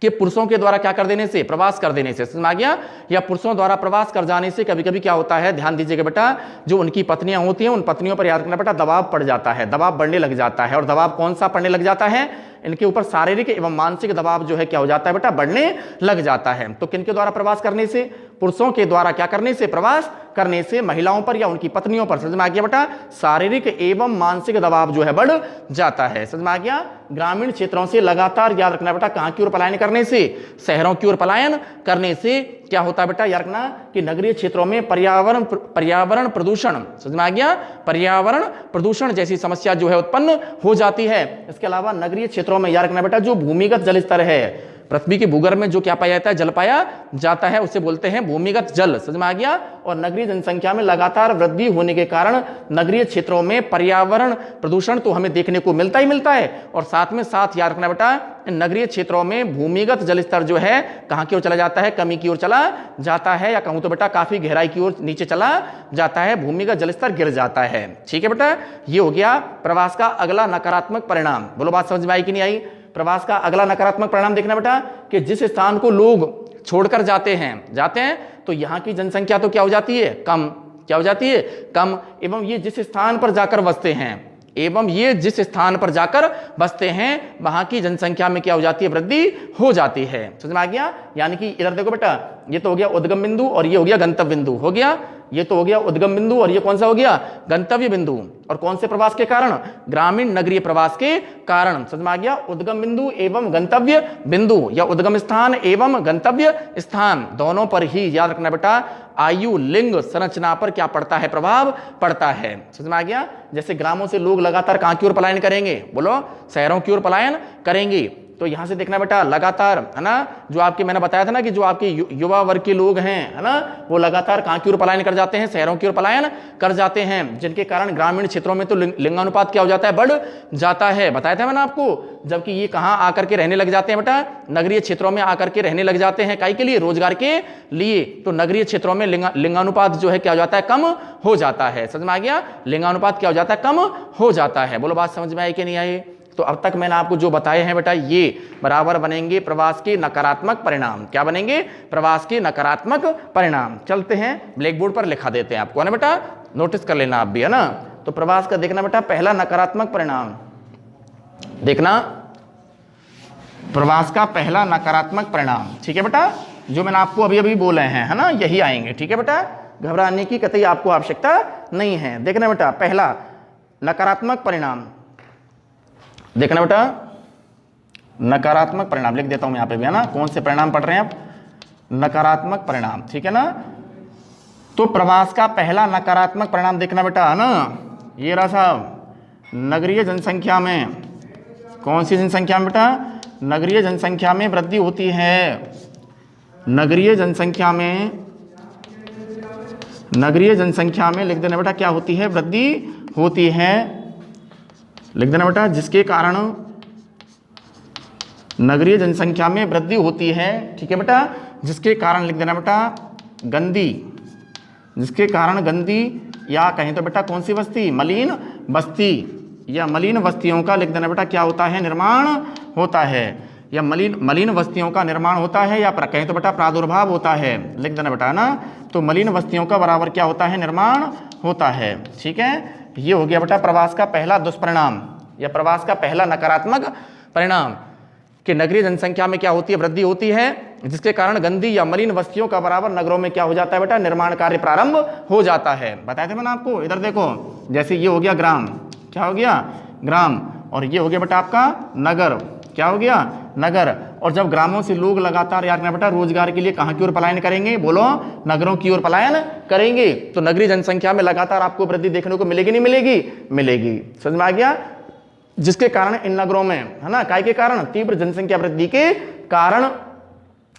कि पुरुषों के द्वारा क्या कर देने से, प्रवास कर देने से, समझ में आ गया, या पुरुषों द्वारा प्रवास कर जाने से कभी कभी क्या होता है, ध्यान दीजिएगा बेटा, जो उनकी पत्नियां होती हैं उन पत्नियों पर याद रखना बेटा दबाव पड़ जाता है, दबाव बढ़ने लग जाता है। और दबाव कौन सा पड़ने लग जाता है, इनके ऊपर शारीरिक एवं मानसिक दबाव जो है क्या हो जाता है बेटा, बढ़ने लग जाता है। तो किनके द्वारा प्रवास करने से, पुरुषों के द्वारा क्या करने से, प्रवास करने से महिलाओं पर या उनकी पत्नियों पर, समझ में आ गया बेटा, शारीरिक एवं मानसिक दबाव जो है बढ़ जाता है, समझ में आ गया। ग्रामीण क्षेत्रों से लगातार याद रखना बेटा कहां की ओर पलायन करने से, शहरों की ओर पलायन करने से क्या होता है बेटा, याद रखना कि नगरीय क्षेत्रों में पर्यावरण प्रदूषण, समझ में आ गया, पर्यावरण प्रदूषण जैसी समस्या जो है उत्पन्न हो जाती है। इसके अलावा नगरीय क्षेत्रों में याद रखना बेटा जो भूमिगत जल स्तर है, पृथ्वी के भूगर्भ में जो क्या पाया जाता है, जल पाया जाता है, उसे बोलते हैं भूमिगत जल, समझ में आ गया। और नगरीय जनसंख्या में लगातार वृद्धि होने के कारण नगरीय क्षेत्रों में पर्यावरण प्रदूषण तो हमें देखने को मिलता ही मिलता है। और साथ में साथ याद रखना बेटा नगरीय क्षेत्रों में भूमिगत जल स्तर जो है कहां की ओर चला जाता है, कमी की ओर चला जाता है, या कहूं तो बेटा काफी गहराई की ओर नीचे चला जाता है, भूमिगत जल स्तर गिर जाता है। ठीक है बेटा, ये हो गया प्रवास का अगला नकारात्मक परिणाम। बोलो बात समझ में आई कि नहीं आई। प्रवास का अगला नकारात्मक परिणाम देखना बेटा कि जिस स्थान को लोग छोड़कर जाते हैं तो यहाँ की जनसंख्या तो क्या हो जाती है, कम, क्या हो जाती है, कम। एवं ये जिस स्थान पर जाकर बसते हैं वहां की जनसंख्या में क्या हो जाती है, वृद्धि हो जाती है। समझ में आ गया। यानी कि इधर देखो बेटा, ये तो हो गया उद्गम बिंदु और ये हो गया गंतव्य बिंदु, हो गया। ये तो हो गया उद्गम बिंदु और ये कौन सा हो गया, गंतव्य बिंदु। और कौन से प्रवास के कारण, ग्रामीण नगरीय प्रवास के कारण। समझ में आ गया, उद्गम बिंदु एवं गंतव्य बिंदु या उद्गम स्थान एवं गंतव्य स्थान दोनों पर ही याद रखना बेटा आयु लिंग संरचना पर क्या पड़ता है, प्रभाव पड़ता है। समझ में आ गया। जैसे ग्रामों से लोग लगातार कहां की ओर पलायन करेंगे, बोलो शहरों की ओर पलायन करेंगे। तो यहां से देखना बेटा लगातार, है ना, जो आपके मैंने बताया था ना कि जो आपके युवा वर्ग के लोग हैं, है ना, वो लगातार कहां की ओर पलायन कर जाते हैं, शहरों की ओर पलायन कर जाते हैं, जिनके कारण ग्रामीण क्षेत्रों में तो लिंगानुपात क्या हो जाता है, बढ़ जाता है। बताया था मैंने आपको। जबकि ये कहां आकर के रहने लग जाते हैं बेटा, नगरीय क्षेत्रों में आकर के रहने लग जाते हैं, काहे के लिए, रोजगार के लिए। तो नगरीय क्षेत्रों में लिंगानुपात जो है क्या हो जाता है, कम हो जाता है। समझ में आ गया, लिंगानुपात क्या हो जाता है, कम हो जाता है। बोलो बात समझ में आई कि नहीं आई। तो अब तक मैंने आपको जो बताए हैं बेटा ये बराबर बनेंगे प्रवास के नकारात्मक परिणाम। क्या बनेंगे, प्रवास के नकारात्मक परिणाम। चलते हैं ब्लैक बोर्ड पर लिखा देते हैं आपको, है ना बेटा, नोटिस कर लेना आप भी, है ना। तो प्रवास का देखना बेटा पहला नकारात्मक परिणाम, देखना प्रवास का पहला नकारात्मक परिणाम, ठीक है बेटा, जो मैंने आपको अभी अभी बोले हैं, है ना, यही आएंगे। ठीक है बेटा, घबराने की कतई आपको आवश्यकता नहीं है। देखना बेटा पहला नकारात्मक परिणाम, देखना बेटा नकारात्मक परिणाम लिख देता हूं मैं यहां पे भी, है ना, कौन से परिणाम पढ़ रहे हैं आप, नकारात्मक परिणाम, ठीक है ना। तो प्रवास का पहला नकारात्मक परिणाम देखना बेटा, है ना, ये रहा साहब, नगरीय जनसंख्या में, कौन सी जनसंख्या में बेटा, नगरीय जनसंख्या में वृद्धि होती है। नगरीय जनसंख्या में, नगरीय जनसंख्या में लिख देना बेटा क्या होती है, वृद्धि होती है, लिख देना बेटा, जिसके कारण नगरीय जनसंख्या में वृद्धि होती है। ठीक है बेटा, जिसके कारण लिख देना बेटा गंदी, जिसके कारण गंदी, या कहें तो बेटा कौन सी बस्ती, मलिन बस्ती, या मलिन बस्तियों का लिख देना बेटा क्या होता है, निर्माण होता है, या मलिन बस्तियों का निर्माण होता है, या कहें तो बेटा प्रादुर्भाव होता है, लिख देना बेटा, है ना। तो मलिन बस्तियों का बराबर क्या होता है, निर्माण होता है। ठीक है, ये हो गया बेटा प्रवास का पहला दुष्परिणाम या प्रवास का पहला नकारात्मक परिणाम कि नगरीय जनसंख्या में क्या होती है, वृद्धि होती है, जिसके कारण गंदी या मलिन बस्तियों का बराबर नगरों में क्या हो जाता है बेटा, निर्माण कार्य प्रारंभ हो जाता है। बताया था मैंने आपको। इधर देखो, जैसे ये हो गया ग्राम, क्या हो गया, ग्राम, और ये हो गया बेटा आपका नगर, क्या हो गया, नगर। और जब ग्रामों से लोग लगातार यार बेटा रोजगार के लिए कहां की ओर पलायन करेंगे, बोलो नगरों की ओर पलायन करेंगे, तो नगरीय जनसंख्या में लगातार आपको वृद्धि देखने को मिलेगी, नहीं मिलेगी, मिलेगी। समझ में आ गया। जिसके कारण इन नगरों में, है ना, काय के कारण, तीव्र जनसंख्या वृद्धि के कारण,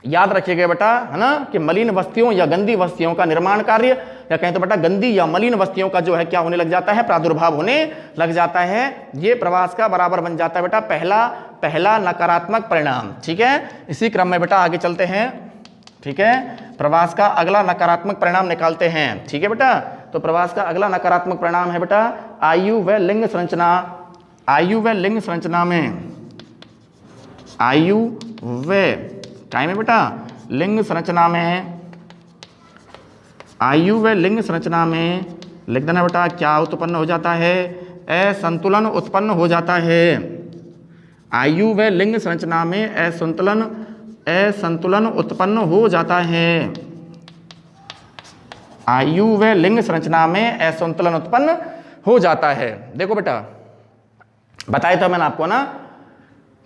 याद रखिएगा बेटा, है ना, कि मलिन बस्तियों या गंदी बस्तियों का निर्माण कार्य, या कहें तो बेटा गंदी या मलिन बस्तियों का जो है क्या होने लग जाता है, प्रादुर्भाव होने लग जाता है। ये प्रवास का बराबर बन जाता है बेटा पहला नकारात्मक परिणाम। ठीक है, इसी क्रम में बेटा आगे चलते हैं। ठीक है, प्रवास का अगला नकारात्मक परिणाम निकालते हैं। ठीक है बेटा, तो प्रवास का अगला नकारात्मक परिणाम है बेटा आयु व लिंग संरचना। आयु व लिंग संरचना में, आयु व टाइम है बेटा लिंग संरचना में, आयु व लिंग संरचना में लिख देना बेटा क्या उत्पन्न हो जाता है, असंतुलन उत्पन्न हो जाता है। आयु व लिंग संरचना में असंतुलन उत्पन्न हो जाता है। आयु व लिंग संरचना में असंतुलन उत्पन्न हो जाता है। देखो बेटा बताया था मैंने आपको ना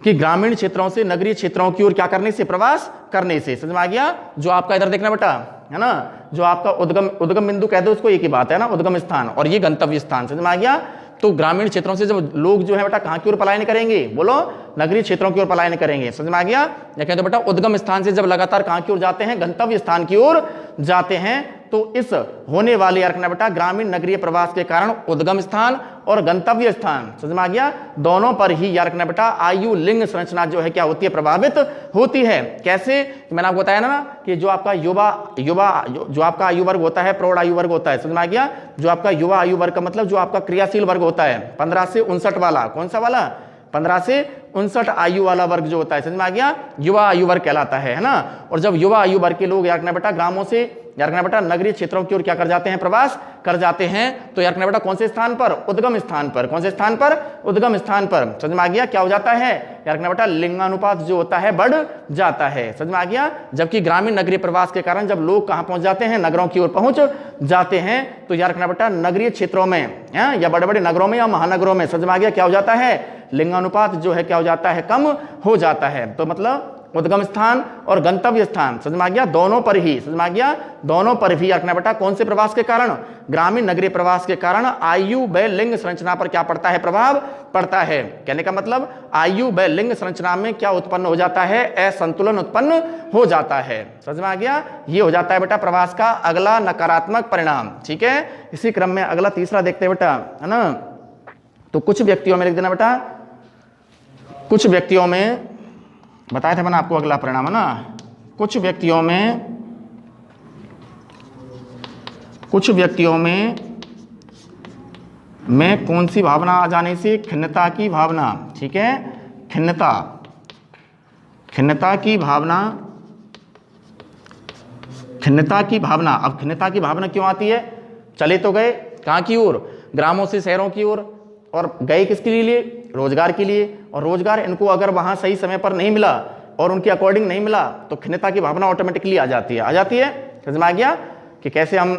कि ग्रामीण क्षेत्रों से नगरीय क्षेत्रों की ओर क्या करने से, प्रवास करने से। समझ में आ गया। जो आपका इधर देखना बेटा, है ना, जो आपका उद्गम बिंदु कहते हैं उसको एक ही बात है ना, उद्गम स्थान, और ये गंतव्य स्थान। समझ में आ गया। तो ग्रामीण क्षेत्रों से जब लोग जो है बेटा कहां की ओर पलायन करेंगे, बोलो नगरीय क्षेत्रों की ओर पलायन करेंगे। समझ में आ गया। या कहते बेटा उद्गम स्थान से जब लगातार कहां की ओर जाते हैं, गंतव्य स्थान की ओर जाते हैं, तो इस होने वाले यार बेटा ग्रामीण नगरीय प्रवास के कारण उद्गम स्थान और गंतव्य स्थान, समझ में आ गया, दोनों पर ही यार बेटा आयु लिंग संरचना जो है क्या होती है, प्रभावित होती है। कैसे, मैंने आपको बताया ना कि जो आपका जो आपका आयु वर्ग होता है, प्रौढ़ आयु वर्ग होता है। समझ में आ गया। जो आपका युवा आयु वर्ग का मतलब जो आपका क्रियाशील वर्ग होता है 15 से 59 वाला, कौन सा वाला, 15 से 59 आयु वाला वर्ग जो होता है, समझ में आ गया, युवा आयु वर्ग कहलाता है ना। और जब युवा आयु वर्ग के लोग यार रखना बेटा ग्रामों से यार रखना बेटा नगरीय क्षेत्रों की ओर क्या कर जाते हैं, प्रवास कर जाते हैं, तो यार रखना बेटा कौन से स्थान पर, उद्गम स्थान पर, कौन से स्थान पर, उद्गम स्थान पर, समझ में आ गया, क्या हो जाता है यार रखना बेटा लिंगानुपात जो होता है बढ़ जाता है, समझ में आ गया। जबकि ग्रामीण नगरीय प्रवास के कारण जब लोग कहां पहुंच जाते हैं, नगरों की ओर पहुंच जाते हैं, तो यार रखना बेटा नगरीय क्षेत्रों में या बड़े बड़े नगरों में या महानगरों में, समझ में आ गया, क्या हो जाता है, लिंगानुपात जो है क्या हो जाता है, कम हो जाता है। तो मतलब उद्गम स्थान और गंतव्य स्थान, समझ में आ गया, दोनों पर ही, समझ में आ गया, दोनों पर भी रखना बेटा कौन से प्रवास के कारण, ग्रामीण नगरीय प्रवास के कारण आयु व लिंग संरचना पर क्या पड़ता है, प्रभाव पड़ता है। कहने का मतलब आयु व लिंग संरचना में क्या उत्पन्न हो जाता है, असंतुलन उत्पन्न हो जाता है, समझ में आ गया। ये हो जाता है बेटा प्रवास का अगला नकारात्मक परिणाम। ठीक है, इसी क्रम में अगला तीसरा देखते हैं बेटा, है ना। तो कुछ व्यक्तियों में लिख देना बेटा, कुछ व्यक्तियों में बताया था मैंने आपको अगला परिणाम, है ना। कुछ व्यक्तियों में कौन सी भावना आ जाने से, खिन्नता की भावना। ठीक है, खिन्नता की भावना, खिन्नता की भावना। अब खिन्नता की भावना क्यों आती है, चले तो गए कहाँ की ओर, ग्रामों से शहरों की ओर, और गए किसके लिए, रोजगार के लिए, और रोजगार इनको अगर वहां सही समय पर नहीं मिला और उनके अकॉर्डिंग नहीं मिला तो खिन्नता की भावना ऑटोमेटिकली आ जाती है, समझ में आ गया, कि कैसे हम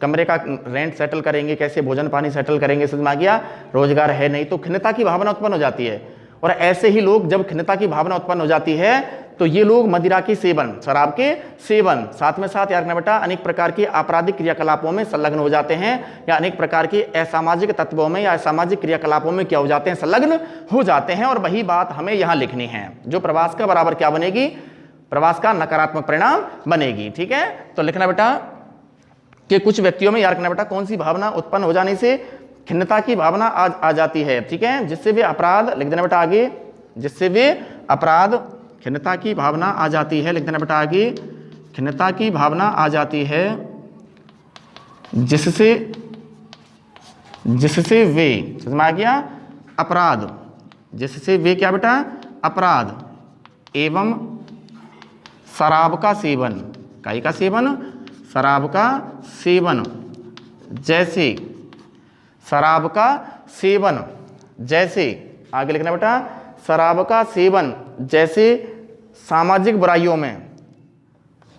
कमरे का रेंट सेटल करेंगे, कैसे भोजन पानी सेटल करेंगे, समझ में आ गया, रोजगार है नहीं, तो खिन्नता की भावना उत्पन्न हो जाती है। और ऐसे ही लोग जब खिन्नता की भावना उत्पन्न हो जाती है तो ये लोग मदिरा के सेवन, शराब के सेवन, साथ में साथ यार बेटा अनेक प्रकार के आपराधिक क्रियाकलापों में संलग्न हो जाते हैं, या अनेक प्रकार के असामाजिक तत्वों में या असामाजिक क्रियाकलापों में क्या हो जाते हैं, संलग्न हो जाते हैं। और वही बात हमें यहाँ लिखनी है, जो प्रवास का बराबर क्या बनेगी, प्रवास का नकारात्मक परिणाम बनेगी। ठीक है, तो लिखना बेटा कि कुछ व्यक्तियों में यार रखना बेटा कौन सी भावना उत्पन्न हो जाने से खिन्नता की भावना आ जाती है। ठीक है, जिससे वे अपराध, लिख देना बेटा आगे, जिससे वे अपराध, खिन्नता की भावना आ जाती है, लिख देना बेटा आगे, खिन्नता की भावना आ जाती है, जिससे वे, समझ में आ गया, अपराध, जिससे वे क्या बेटा, अपराध एवं शराब का सेवन, काई का सेवन, शराब का सेवन, जैसे शराब का सेवन, जैसे आगे लिखना बेटा, शराब का सेवन जैसे सामाजिक बुराइयों में,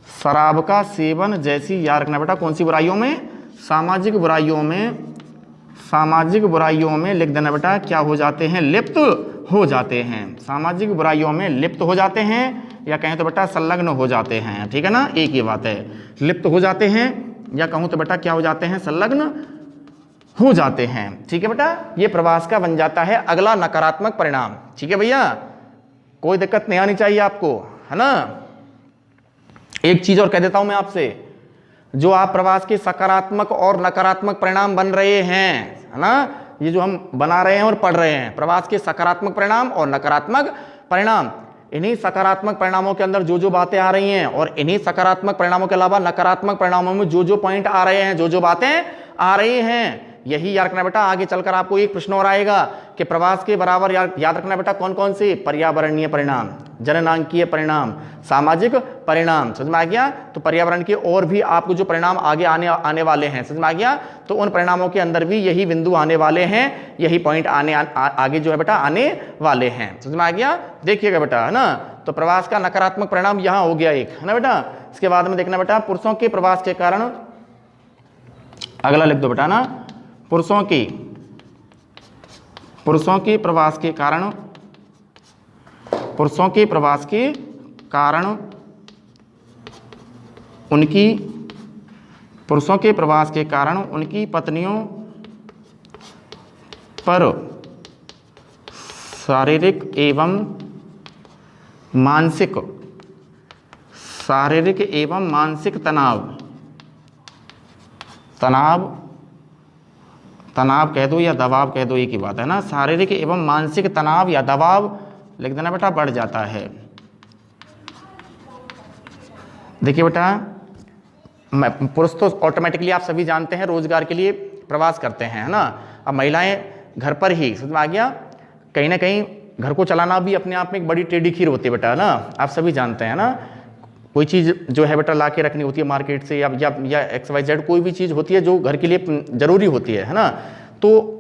शराब का सेवन जैसी, याद रखना बेटा कौन सी बुराइयों में, सामाजिक बुराइयों में, सामाजिक बुराइयों में लिख देना बेटा क्या हो जाते हैं, लिप्त हो जाते हैं, सामाजिक बुराइयों में लिप्त हो जाते हैं, या कहें तो बेटा संलग्न हो जाते हैं। ठीक है ना, एक ही बात है, लिप्त हो जाते हैं, या कहूं तो बेटा क्या हो जाते हैं, संलग्न हो जाते हैं। ठीक है बेटा, ये प्रवास का बन जाता है अगला नकारात्मक परिणाम। ठीक है भैया, कोई दिक्कत नहीं आनी चाहिए आपको, है ना। एक चीज और कह देता हूं मैं आपसे, जो आप प्रवास के सकारात्मक और नकारात्मक परिणाम बन रहे हैं, है ना, ये जो हम बना रहे हैं और पढ़ रहे हैं, प्रवास के सकारात्मक परिणाम और नकारात्मक परिणाम, इन्हीं सकारात्मक परिणामों के अंदर जो जो बातें आ रही हैं और इन्हीं सकारात्मक परिणामों के अलावा नकारात्मक परिणामों में जो जो पॉइंट आ रहे हैं, जो जो बातें आ रही हैं, यही याद रखना बेटा। आगे चलकर आपको एक प्रश्न और आएगा कि प्रवास के बराबर याद रखना बेटा कौन कौन से, पर्यावरणीय परिणाम, जननांकीय परिणाम, सामाजिक परिणाम, समझ में आ गया। तो पर्यावरण के और भी आपको जो परिणाम आगे आने वाले हैं, समझ में आ गया, तो उन परिणामों के अंदर भी यही बिंदु आने वाले हैं, यही पॉइंट आगे जो है बेटा आने वाले हैं, समझ में आ गया। देखिएगा बेटा, है ना। तो प्रवास का नकारात्मक परिणाम यहाँ हो गया एक, है ना बेटा। इसके बाद में देखना बेटा पुरुषों के प्रवास के कारण, अगला लिख दो बेटा ना, पुरुषों के प्रवास के कारण, पुरुषों के प्रवास के कारण उनकी, पुरुषों के प्रवास के कारण उनकी पत्नियों पर शारीरिक एवं मानसिक, शारीरिक एवं मानसिक तनाव कह दो या दबाव कह दो, एक ही बात है ना। शारीरिक एवं मानसिक तनाव या दबाव लिख देना बेटा बढ़ जाता है। देखिए बेटा, पुरुष तो ऑटोमेटिकली आप सभी जानते हैं रोजगार के लिए प्रवास करते हैं, है ना। अब महिलाएं घर पर ही, समझ में आ गया, कहीं ना कहीं घर को चलाना भी अपने आप में एक बड़ी टेढ़ी खीर होती है बेटा, ना आप सभी जानते हैं ना। कोई चीज़ जो है बेटा ला के रखनी होती है मार्केट से, या XYZ कोई भी चीज़ होती है जो घर के लिए ज़रूरी होती है ना। तो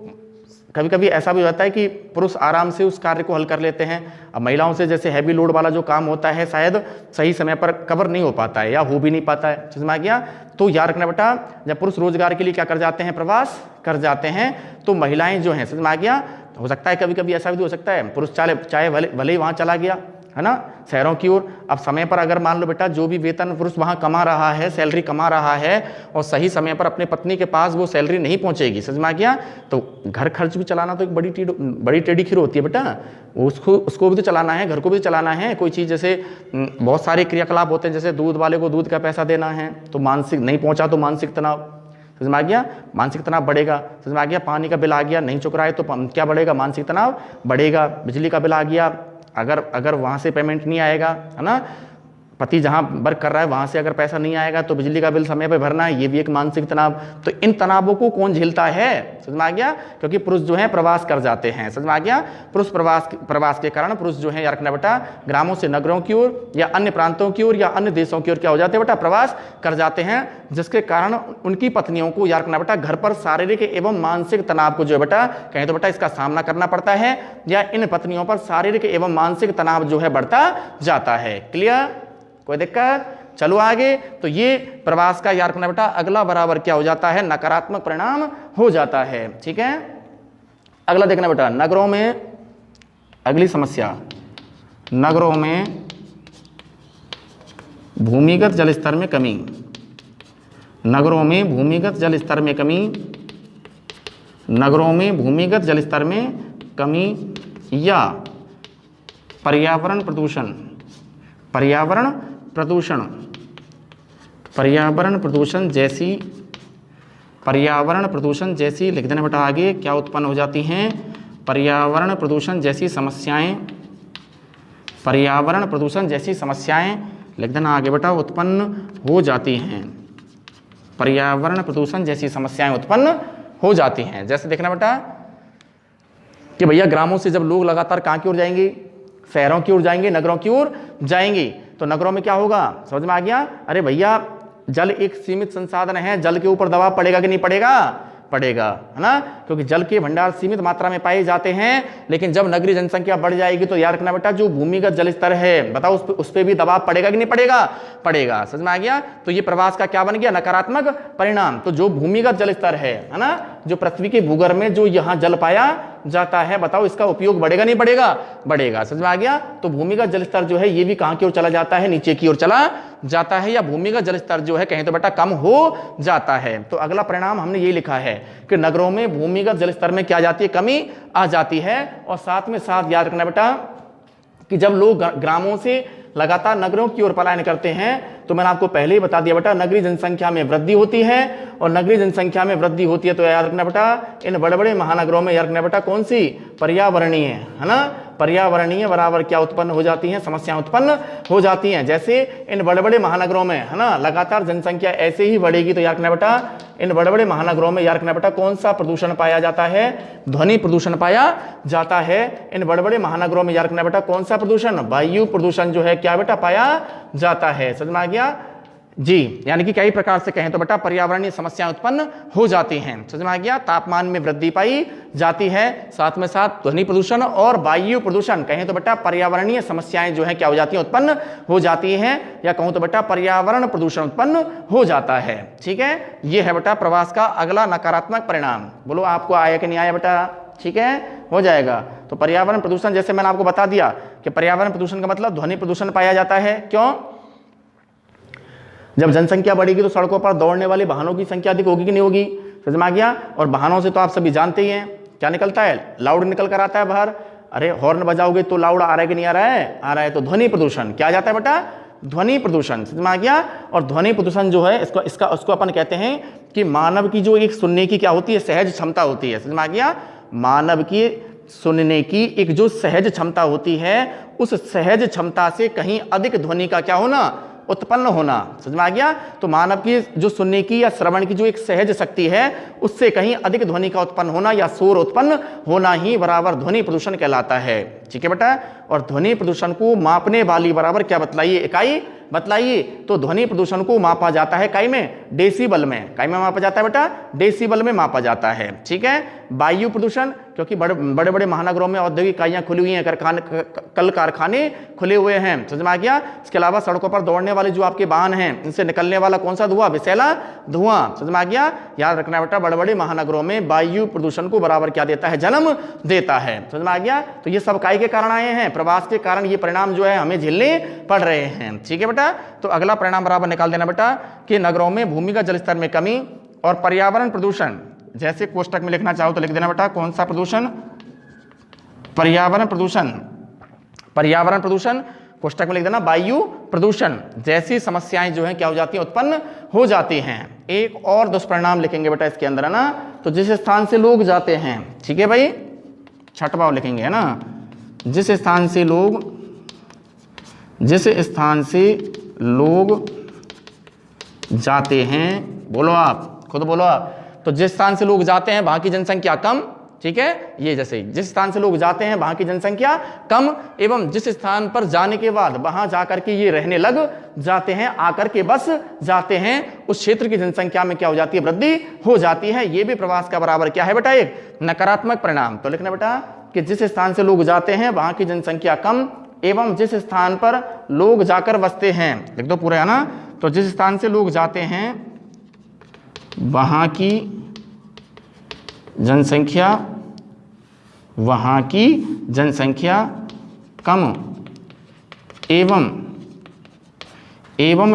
कभी कभी ऐसा भी होता है कि पुरुष आराम से उस कार्य को हल कर लेते हैं। अब महिलाओं से जैसे हैवी लोड वाला जो काम होता है शायद सही समय पर कवर नहीं हो पाता है या हो भी नहीं पाता है, समझ में आ गया। तो याद रखना बेटा, जब पुरुष रोजगार के लिए क्या कर जाते हैं, प्रवास कर जाते हैं, तो महिलाएं जो हैं, समझ में आ गया। हो सकता है कभी कभी ऐसा भी हो सकता है पुरुष चाहे भले ही वहाँ चला गया है ना, शहरों की ओर। अब समय पर अगर मान लो बेटा जो भी वेतन पुरुष वहाँ कमा रहा है, सैलरी कमा रहा है, और सही समय पर अपने पत्नी के पास वो सैलरी नहीं पहुँचेगी, समझ में आ गया, तो घर खर्च भी चलाना तो एक बड़ी टेढ़ी खीर होती है बेटा। उसको भी तो चलाना है, घर को भी चलाना है। कोई चीज़ जैसे बहुत सारे क्रियाकलाप होते हैं, जैसे दूध वाले को दूध का पैसा देना है, तो मानसिक नहीं पहुँचा तो मानसिक तनाव, समझ में आ गया, मानसिक तनाव बढ़ेगा। समझ में आ गया, पानी का बिल आ गया नहीं चुक रहा है तो क्या बढ़ेगा, मानसिक तनाव बढ़ेगा। बिजली का बिल आ गया, अगर वहाँ से पेमेंट नहीं आएगा, है ना, पति जहाँ वर्क कर रहा है वहाँ से अगर पैसा नहीं आएगा तो बिजली का बिल समय पे भरना है, ये भी एक मानसिक तनाव। तो इन तनावों को कौन झेलता है, समझ में आ गया, क्योंकि पुरुष जो है प्रवास कर जाते हैं, समझ में आ गया। पुरुष प्रवास के कारण पुरुष जो है यार रखना बेटा, ग्रामों से नगरों की ओर या अन्य प्रांतों की ओर या अन्य देशों की ओर क्या हो जाते हैं बेटा, प्रवास कर जाते हैं, जिसके कारण उनकी पत्नियों को यार रखना बेटा घर पर शारीरिक एवं मानसिक तनाव को जो है बेटा, कहें तो बेटा इसका सामना करना पड़ता है, या इन पत्नियों पर शारीरिक एवं मानसिक तनाव जो है बढ़ता जाता है। क्लियर, कोई दिक्कत? चलो आगे। तो ये प्रवास का यार रखना बेटा अगला बराबर क्या हो जाता है, नकारात्मक परिणाम हो जाता है, ठीक है। अगला देखना बेटा, नगरों में, अगली समस्या, नगरों में भूमिगत जल स्तर में कमी। नगरों में भूमिगत जल स्तर में कमी, नगरों में भूमिगत जल स्तर में कमी या पर्यावरण प्रदूषण, पर्यावरण प्रदूषण जैसी लिख देना बेटा आगे क्या उत्पन्न हो जाती हैं, पर्यावरण प्रदूषण जैसी समस्याएं, पर्यावरण प्रदूषण जैसी समस्याएं लिख देना आगे बेटा उत्पन्न हो जाती हैं, पर्यावरण प्रदूषण जैसी समस्याएं उत्पन्न हो जाती हैं। जैसे देखना बेटा कि भैया ग्रामों से जब लोग लगातार कहाँ की ओर जाएंगे, शहरों की ओर जाएंगे, नगरों की ओर जाएंगे, तो नगरों में क्या होगा, समझ में आ गया। अरे भैया जल एक सीमित संसाधन है, जल के ऊपर दबाव पड़ेगा कि नहीं पड़ेगा, पड़ेगा, है ना, क्योंकि जल के भंडार सीमित मात्रा में पाए जाते हैं। लेकिन जब नगरीय जनसंख्या बढ़ जाएगी तो याद रखना बेटा जो भूमिगत जल स्तर है बताओ उस पे भी दबाव पड़ेगा कि नहीं पड़ेगा, पड़ेगा, समझ में आ गया। तो ये प्रवास का क्या बन गया, नकारात्मक परिणाम। तो जो भूमिगत जल स्तर है ना, जो पृथ्वी के भूगर्भ में जो यहाँ जल पाया जाता है, बताओ इसका उपयोग बढ़ेगा नहीं बढ़ेगा, बढ़ेगा, समझ में आ गया। तो भूमिगत जल स्तर जो है ये भी कहाँ की ओर चला जाता है, नीचे की ओर चला जाता है, या भूमिगत जल स्तर जो है कहें तो बेटा कम हो जाता है। तो अगला परिणाम हमने ये लिखा है कि नगरों में भूमिगत जल स्तर में क्या जाती है, कमी आ जाती है। और साथ में साथ याद रखना बेटा कि जब लोग ग्रामों से लगातार नगरों की ओर पलायन करते हैं, तो मैंने आपको पहले ही बता दिया बेटा नगरीय जनसंख्या में वृद्धि होती है, और नगरीय जनसंख्या में वृद्धि होती है तो याद रखना बेटा इन बड़े बड़े महानगरों में याद रखना बेटा कौन सी, पर्यावरणीय, है ना, पर्यावरणीय बराबर क्या उत्पन्न हो जाती हैं, समस्याएं उत्पन्न हो जाती हैं। जैसे इन बड़े बड़े महानगरों में, है ना, लगातार जनसंख्या ऐसे ही बढ़ेगी तो याद रखना बेटा इन बड़े बड़े महानगरों में याद रखना बेटा कौन सा प्रदूषण पाया जाता है, ध्वनि प्रदूषण पाया जाता है। इन बड़े बड़े महानगरों में याद रखना बेटा कौन सा प्रदूषण, वायु प्रदूषण जो है क्या बेटा पाया जाता है, समझ में आ गया जी। यानी कि कई प्रकार से कहें तो बेटा पर्यावरणीय समस्याएं उत्पन्न हो जाती हैं, समझ में आ गया। तापमान में वृद्धि पाई जाती है, साथ में साथ ध्वनि प्रदूषण और वायु प्रदूषण कहें तो बेटा पर्यावरणीय समस्याएं जो है क्या हो जाती हैं, उत्पन्न हो जाती हैं, या कहूं तो बेटा पर्यावरण प्रदूषण उत्पन्न हो जाता है, ठीक है। यह है बेटा प्रवास का अगला नकारात्मक परिणाम। बोलो आपको आया कि नहीं आया बेटा, ठीक है, हो जाएगा। तो पर्यावरण प्रदूषण जैसे मैंने आपको बता दिया कि पर्यावरण प्रदूषण का मतलब ध्वनि प्रदूषण पाया जाता है। क्यों, जब जनसंख्या बढ़ेगी तो सड़कों पर दौड़ने वाले वाहनों की संख्या अधिक होगी कि नहीं होगी, समझ में आ गया। और वाहनों से तो आप सभी जानते ही हैं क्या निकलता है, लाउड निकल कर आता है बाहर। अरे हॉर्न बजाओगे तो लाउड आ रहा है कि नहीं आ रहा है, आ रहा है। तो ध्वनि प्रदूषण क्या आ जाता है बेटा, ध्वनि प्रदूषण, समझ में आ गया। और ध्वनि प्रदूषण जो है उसको अपन कहते हैं कि मानव की जो एक सुनने की क्या होती है, सहज क्षमता होती है, समझ में आ गया। मानव की सुनने की एक जो सहज क्षमता होती है, उस सहज क्षमता से कहीं अधिक ध्वनि का क्या होना, उत्पन्न होना। समझ में आ गया? तो मानव की जो सुनने की या श्रवण की जो एक सहज शक्ति है उससे कहीं अधिक ध्वनि का उत्पन्न होना या शोर उत्पन्न होना ही बराबर ध्वनि प्रदूषण कहलाता है। ठीक है बेटा? और ध्वनि प्रदूषण को मापने वाली बराबर क्या बतलाइए? इकाई बतलाइए। तो ध्वनि प्रदूषण को मापा जाता है इकाई में डेसिबल में। इकाई में मापा जाता है बेटा, डेसिबल में मापा जाता है। ठीक है? वायु प्रदूषण, क्योंकि बड़े बड़े महानगरों में औद्योगिक इकाइयां खुली हुई हैं, कल कारखाने खुले हुए हैं। समझ में आ गया? इसके अलावा सड़कों पर दौड़ने वाले जो आपके वाहन हैं इनसे निकलने वाला कौन सा धुआं? विषैला धुआं। समझ में आ गया? याद रखना बेटा, बड़े बड़े महानगरों में वायु प्रदूषण को बराबर क्या देता है? जन्म देता है। समझ में आ गया? तो ये सब इकाई के कारण आए हैं, प्रवास के कारण ये परिणाम जो है हमें झेलने पड़ रहे हैं। ठीक है बेटा? तो अगला परिणाम बराबर निकाल देना बेटा कि नगरों में भूमिगत जल स्तर में कमी और पर्यावरण प्रदूषण, जैसे कोष्टक में लिखना चाहो तो लिख देना बेटा कौन सा प्रदूषण? पर्यावरण प्रदूषण। पर्यावरण प्रदूषण कोष्टक में लिख देना वायु प्रदूषण जैसी समस्याएं जो हैं क्या हो जाती हैं? उत्पन्न हो जाती हैं। एक और दुष्परिणाम लिखेंगे बेटा इसके अंदर है ना, तो जिस स्थान से लोग जाते हैं, ठीक है भाई, छठवां लिखेंगे है ना, जिस स्थान से लोग जाते हैं, बोलो आप, खुद बोलो आप, तो जिस स्थान से लोग जाते हैं वहां की जनसंख्या कम। ठीक है? ये जैसे जिस स्थान से लोग जाते हैं वहां की जनसंख्या कम, एवं जिस स्थान पर जाने के बाद वहां जाकर के ये रहने लग जाते हैं, आकर के बस जाते हैं, उस क्षेत्र की जनसंख्या में क्या हो जाती है? वृद्धि हो जाती है। ये भी प्रवास का बराबर क्या है बेटा? एक नकारात्मक परिणाम। तो लिखना बेटा कि जिस स्थान से लोग जाते हैं वहां की जनसंख्या कम, एवं जिस स्थान पर लोग जाकर बसते हैं, लिख दो पूरा है ना, तो जिस स्थान से लोग जाते हैं वहां की जनसंख्या कम, एवं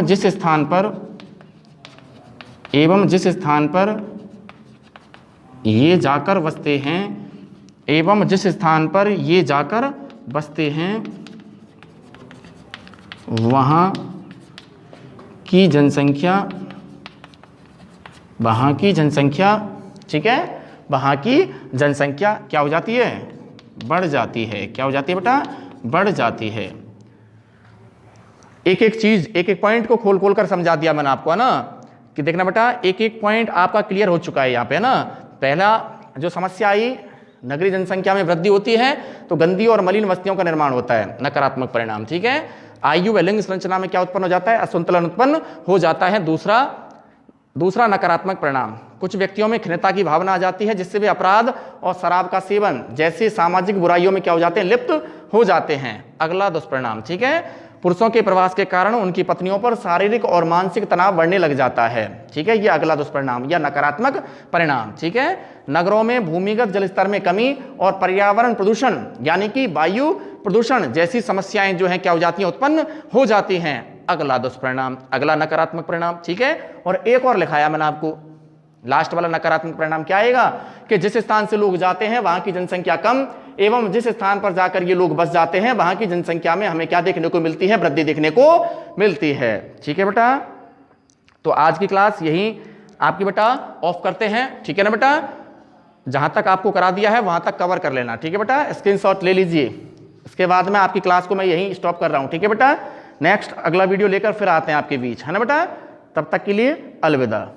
जिस स्थान पर ये जाकर बसते हैं, वहां की जनसंख्या, ठीक है, वहां की जनसंख्या क्या हो जाती है? बढ़ जाती है। क्या हो जाती है बेटा? बढ़ जाती है। एक एक चीज, एक एक पॉइंट को खोल खोल कर समझा दिया मैंने आपको है ना, कि देखना बेटा एक एक पॉइंट आपका क्लियर हो चुका है यहाँ पे है ना। पहला जो समस्या आई, नगरीय जनसंख्या में वृद्धि होती है तो गंदी और मलिन बस्तियों का निर्माण होता है, नकारात्मक परिणाम। ठीक है? आयु व लिंग संरचना में क्या उत्पन्न हो जाता है? असंतुलन उत्पन्न हो जाता है। दूसरा नकारात्मक परिणाम, कुछ व्यक्तियों में खिन्नता की भावना आ जाती है, जिससे वे अपराध और शराब का सेवन जैसे सामाजिक बुराइयों में क्या हो जाते हैं? लिप्त हो जाते हैं। अगला दुष्परिणाम, ठीक है, पुरुषों के प्रवास के कारण उनकी पत्नियों पर शारीरिक और मानसिक तनाव बढ़ने लग जाता है। ठीक है? ये अगला दुष्परिणाम या नकारात्मक परिणाम। ठीक है? नगरों में भूमिगत जल स्तर में कमी और पर्यावरण प्रदूषण यानी कि वायु प्रदूषण जैसी समस्याएं जो हैं क्या हो जाती हैं? उत्पन्न हो जाती हैं। अगला दुष्परिणाम, अगला नकारात्मक परिणाम। ठीक है? और एक और लिखाया मैंने आपको, लास्ट वाला नकारात्मक परिणाम क्या आएगा कि जिस स्थान से लोग जाते हैं वहां की जनसंख्या कम, एवं जिस स्थान पर जाकर ये लोग बस जाते हैं वहां की जनसंख्या में हमें क्या देखने को मिलती है? वृद्धि देखने को मिलती है। ठीक है बेटा? तो आज की क्लास यही आपकी बेटा ऑफ करते हैं। ठीक है ना बेटा? जहां तक आपको करा दिया है वहां तक कवर कर लेना। ठीक है बेटा? स्क्रीनशॉट ले लीजिए। इसके बाद में आपकी क्लास को मैं यहीं स्टॉप कर रहा हूं। ठीक है बेटा? नेक्स्ट अगला वीडियो लेकर फिर आते हैं आपके बीच, है ना बेटा? तब तक के लिए अलविदा।